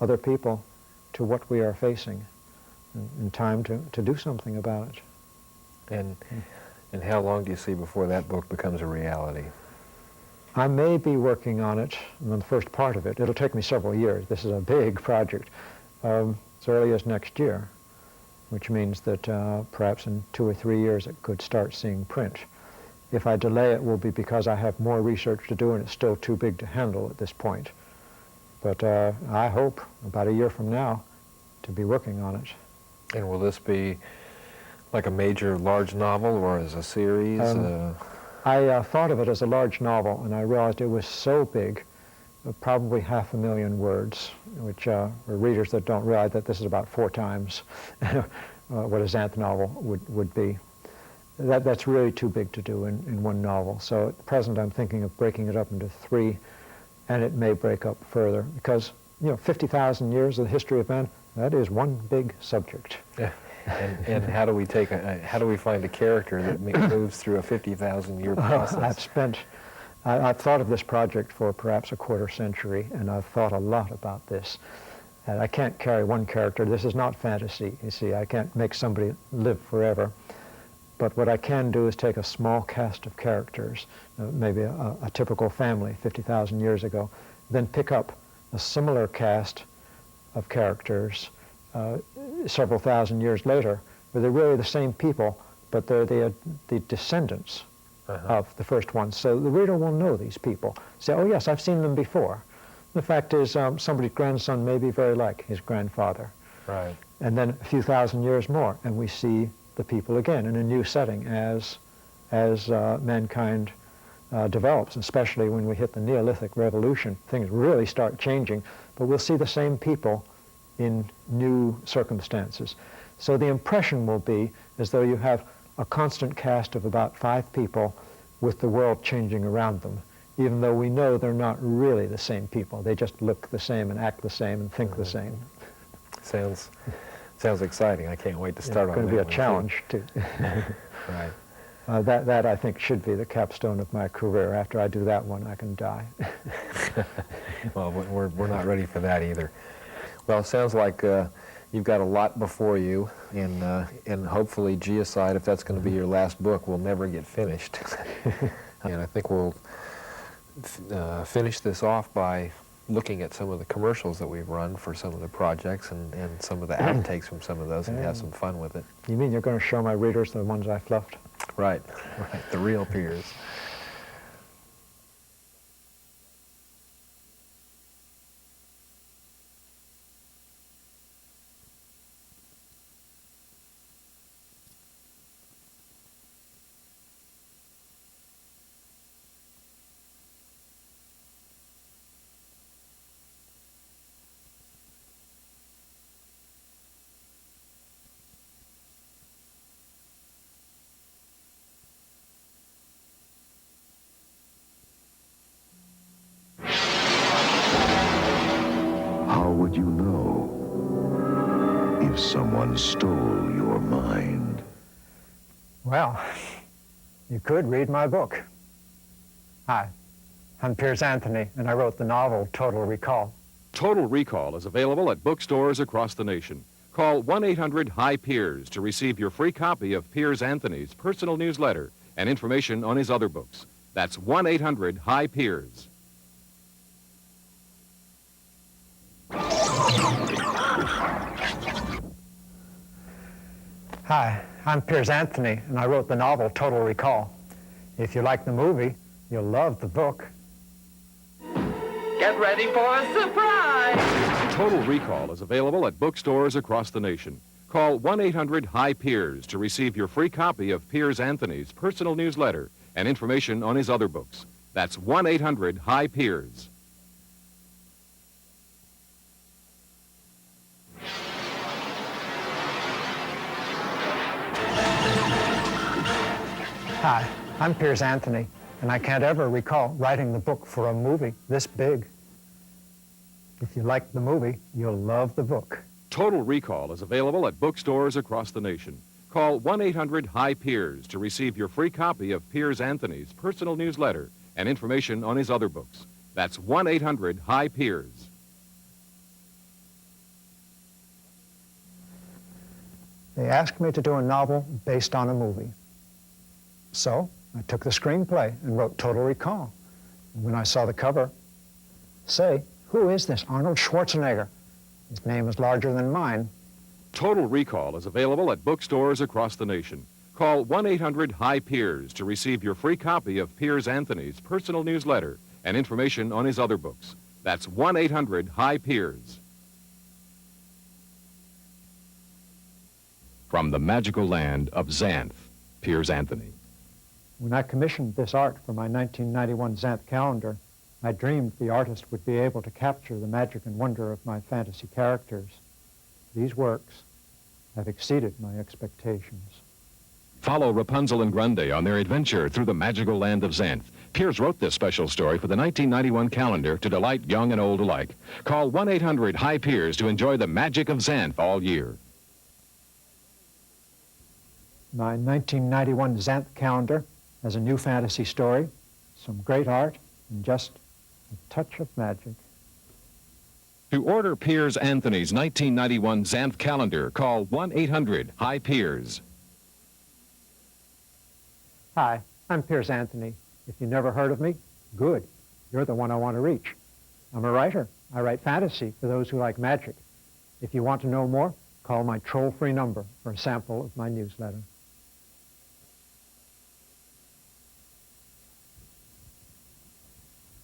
other people to what we are facing in time to do something about it. And how long do you see before that book becomes a reality? I may be working on it, on the first part of it. It'll take me several years. This is a big project. As early as next year, which means that perhaps in 2 or 3 years it could start seeing print. If I delay it, will be because I have more research to do and it's still too big to handle at this point. But I hope about a year from now to be working on it. And will this be like a major large novel or as a series? I thought of it as a large novel, and I realized it was so big, probably 500,000 words, which for readers that don't realize that this is about 4 times what a Xanth novel would be. That's really too big to do in one novel. So at present I'm thinking of breaking it up into 3, and it may break up further, because 50,000 years of the history of man, that is one big subject. Yeah. And how do we how do we find a character that moves through a 50,000-year process? I've thought of this project for perhaps a quarter century, and I've thought a lot about this. And I can't carry one character. This is not fantasy, you see. I can't make somebody live forever. But what I can do is take a small cast of characters, maybe a typical family 50,000 years ago, then pick up a similar cast of characters several thousand years later, where they're really the same people, but they're the descendants of the first ones. So the reader will know these people. Say, oh yes, I've seen them before. The fact is, somebody's grandson may be very like his grandfather. Right. And then a few thousand years more, and we see the people again in a new setting as mankind develops, especially when we hit the Neolithic Revolution. Things really start changing, but we'll see the same people in new circumstances. So the impression will be as though you have a constant cast of about 5 people with the world changing around them, even though we know they're not really the same people. They just look the same and act the same and think the same. Sounds exciting. I can't wait to start on that. It's going to be a one, challenge, too. Right. That, I think, should be the capstone of my career. After I do that one, I can die. Well, we're not ready for that either. Well, it sounds like you've got a lot before you, and hopefully Geocide, if that's going to be your last book, will never get finished. And I think we'll finish this off by looking at some of the commercials that we've run for some of the projects and some of the outtakes from some of those and have some fun with it. You mean you're going to show my readers the ones I fluffed? Right, the real Piers. How would you know if someone stole your mind? Well, you could read my book. Hi, I'm Piers Anthony, and I wrote the novel Total Recall. Total Recall is available at bookstores across the nation. Call 1-800-HI-PIERS to receive your free copy of Piers Anthony's personal newsletter and information on his other books. That's 1-800-HI-PIERS. Hi, I'm Piers Anthony, and I wrote the novel Total Recall. If you like the movie, you'll love the book. Get ready for a surprise! Total Recall is available at bookstores across the nation. Call 1-800-HI-PIERS to receive your free copy of Piers Anthony's personal newsletter and information on his other books. That's 1-800-HI-PIERS. Hi, I'm Piers Anthony, and I can't ever recall writing the book for a movie this big. If you like the movie, you'll love the book. Total Recall is available at bookstores across the nation. Call 1-800-HI-PIERS to receive your free copy of Piers Anthony's personal newsletter and information on his other books. That's 1-800-HI-PIERS. They asked me to do a novel based on a movie. So I took the screenplay and wrote Total Recall. And when I saw the cover, say, who is this Arnold Schwarzenegger? His name is larger than mine. Total Recall is available at bookstores across the nation. Call 1-800-HI-PIERS to receive your free copy of Piers Anthony's personal newsletter and information on his other books. That's 1-800-HI-PIERS. From the magical land of Xanth, Piers Anthony. When I commissioned this art for my 1991 Xanth calendar, I dreamed the artist would be able to capture the magic and wonder of my fantasy characters. These works have exceeded my expectations. Follow Rapunzel and Grundy on their adventure through the magical land of Xanth. Piers wrote this special story for the 1991 calendar to delight young and old alike. Call 1-800-HI-PIERS to enjoy the magic of Xanth all year. My 1991 Xanth calendar has a new fantasy story, some great art, and just a touch of magic. To order Piers Anthony's 1991 Xanth calendar, call 1-800-HI-PIERS. Hi, I'm Piers Anthony. If you never heard of me, good. You're the one I want to reach. I'm a writer. I write fantasy for those who like magic. If you want to know more, call my troll-free number for a sample of my newsletter.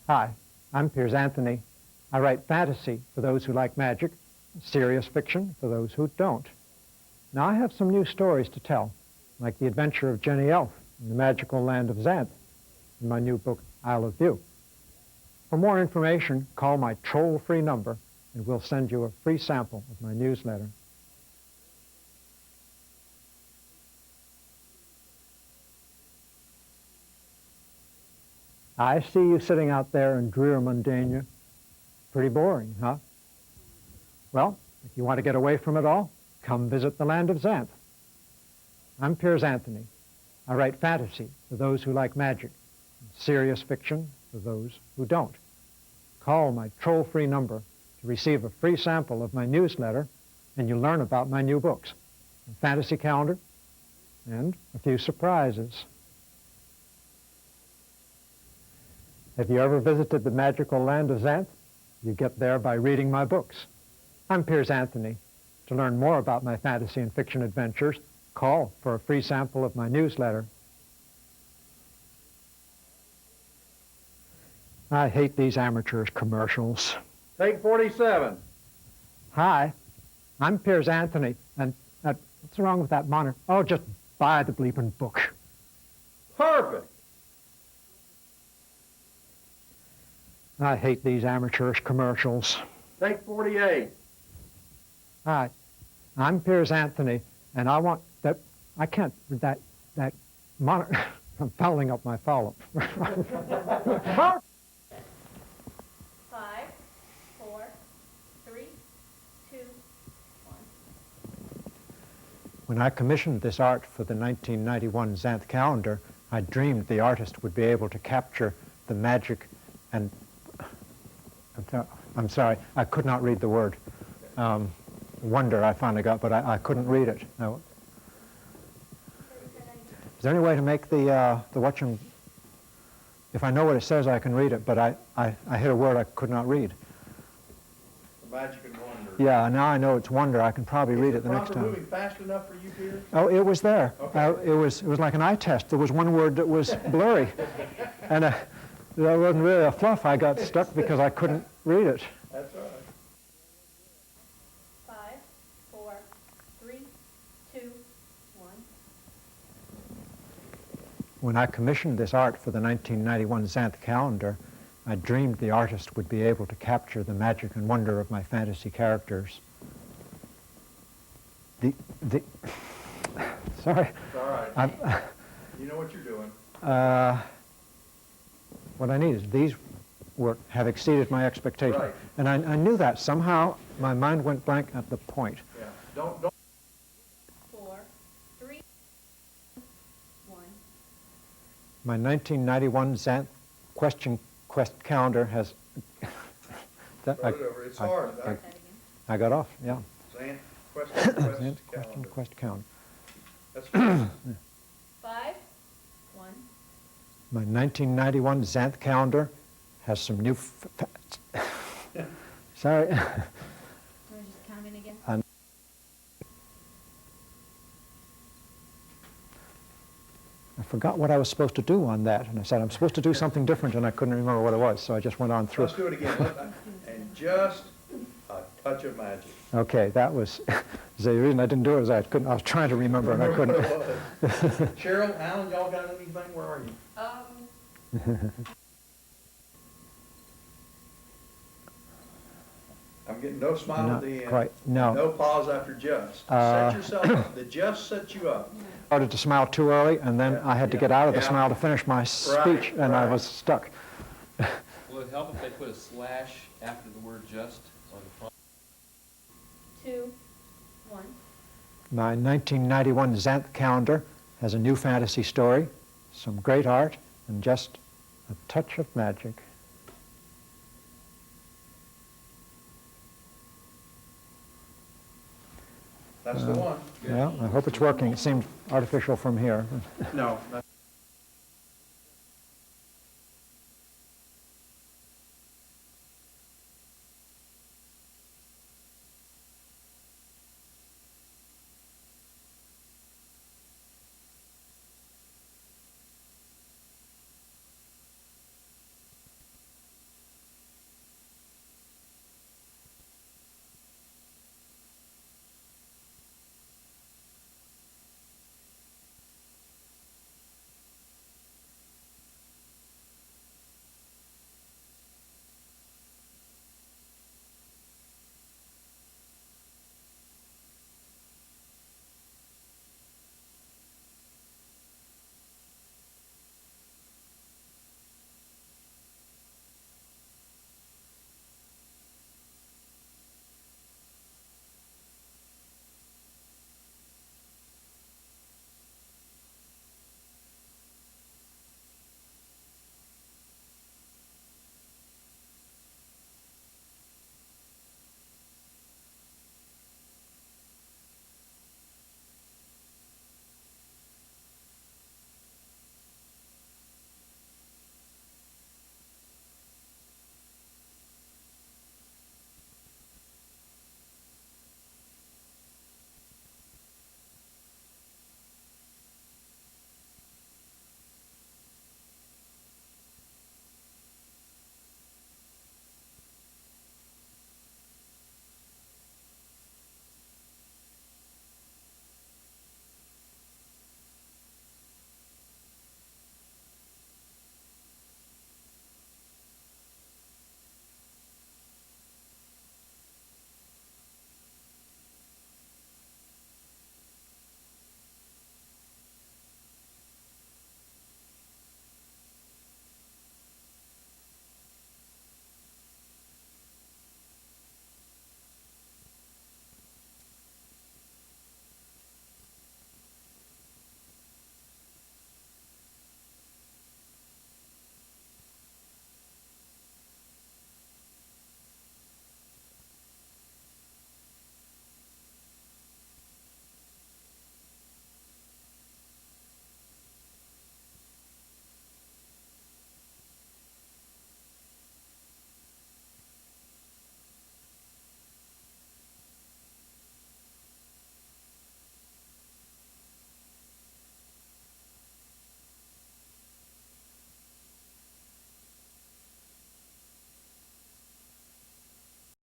Hi, I'm Piers Anthony. I write fantasy for those who like magic, serious fiction for those who don't. Now I have some new stories to tell, like the adventure of Jenny Elf in the magical land of Xanth in my new book, Isle of View. For more information, call my troll-free number and we'll send you a free sample of my newsletter. I see you sitting out there in drear Mundania. Pretty boring, huh? Well, if you want to get away from it all, come visit the land of Xanth. I'm Piers Anthony. I write fantasy for those who like magic, and serious fiction for those who don't. Call my troll-free number to receive a free sample of my newsletter, and you'll learn about my new books, a fantasy calendar, and a few surprises. Have you ever visited the magical land of Xanth? You get there by reading my books. I'm Piers Anthony. To learn more about my fantasy and fiction adventures, call for a free sample of my newsletter. I hate these amateurs commercials. Take 47. Hi, I'm Piers Anthony, and what's wrong with that monitor? Oh, just buy the bleeping book. Perfect. I hate these amateurs commercials. Take 48. Hi, I'm Piers Anthony, and I want that, I can't, that monitor, I'm fouling up my follow-up. 5, 4, 3, 2, 1. When I commissioned this art for the 1991 Xanth calendar, I dreamed the artist would be able to capture the magic and, I'm sorry, I could not read the word. Wonder I finally got, but I couldn't read it. No. Is there any way to make the watching, if I know what it says, I can read it, but I hit a word I could not read. The magic and wonder. Yeah, now I know it's wonder. I can probably read it the next time. Moving fast enough for you, Piers? Oh, it was there. Okay. It was like an eye test. There was one word that was blurry. And that wasn't really a fluff. I got stuck because I couldn't read it. That's all right. 5, 4, 3, 2, 1. When I commissioned this art for the 1991 Xanth calendar, I dreamed the artist would be able to capture the magic and wonder of my fantasy characters. Sorry. It's all right. You know what you're doing. What I need is these have exceeded my expectations. Right. And I knew that. Somehow my mind went blank at the point. Yeah. Don't. 4, 3, 1. My 1991 Xanth Quest calendar has... Start it over. It's hard. I got off, yeah. Xanth Xanth calendar. Quest calendar. That's fine. 5, 1. My 1991 Xanth calendar has some new... Sorry. Can I just count in again? I forgot what I was supposed to do on that, and I said I'm supposed to do something different, and I couldn't remember what it was, so I just went on through. Let's do it again. And just a touch of magic. Okay, that was the reason I didn't do it is I was trying to remember and I couldn't. Cheryl, Alan, y'all got anything? Where are you? I'm getting no smile at the end. Quite, no. No pause after just. Set yourself up. The just sets you up. Started to smile too early, and then I had to get out of the Yeah. smile to finish my speech, and I was stuck. Will it help if they put a slash after the word just on the front? 2, 1. My 1991 Xanth calendar has a new fantasy story, some great art, and just a touch of magic. That's the one. Well, I hope it's working. It seemed artificial from here. No.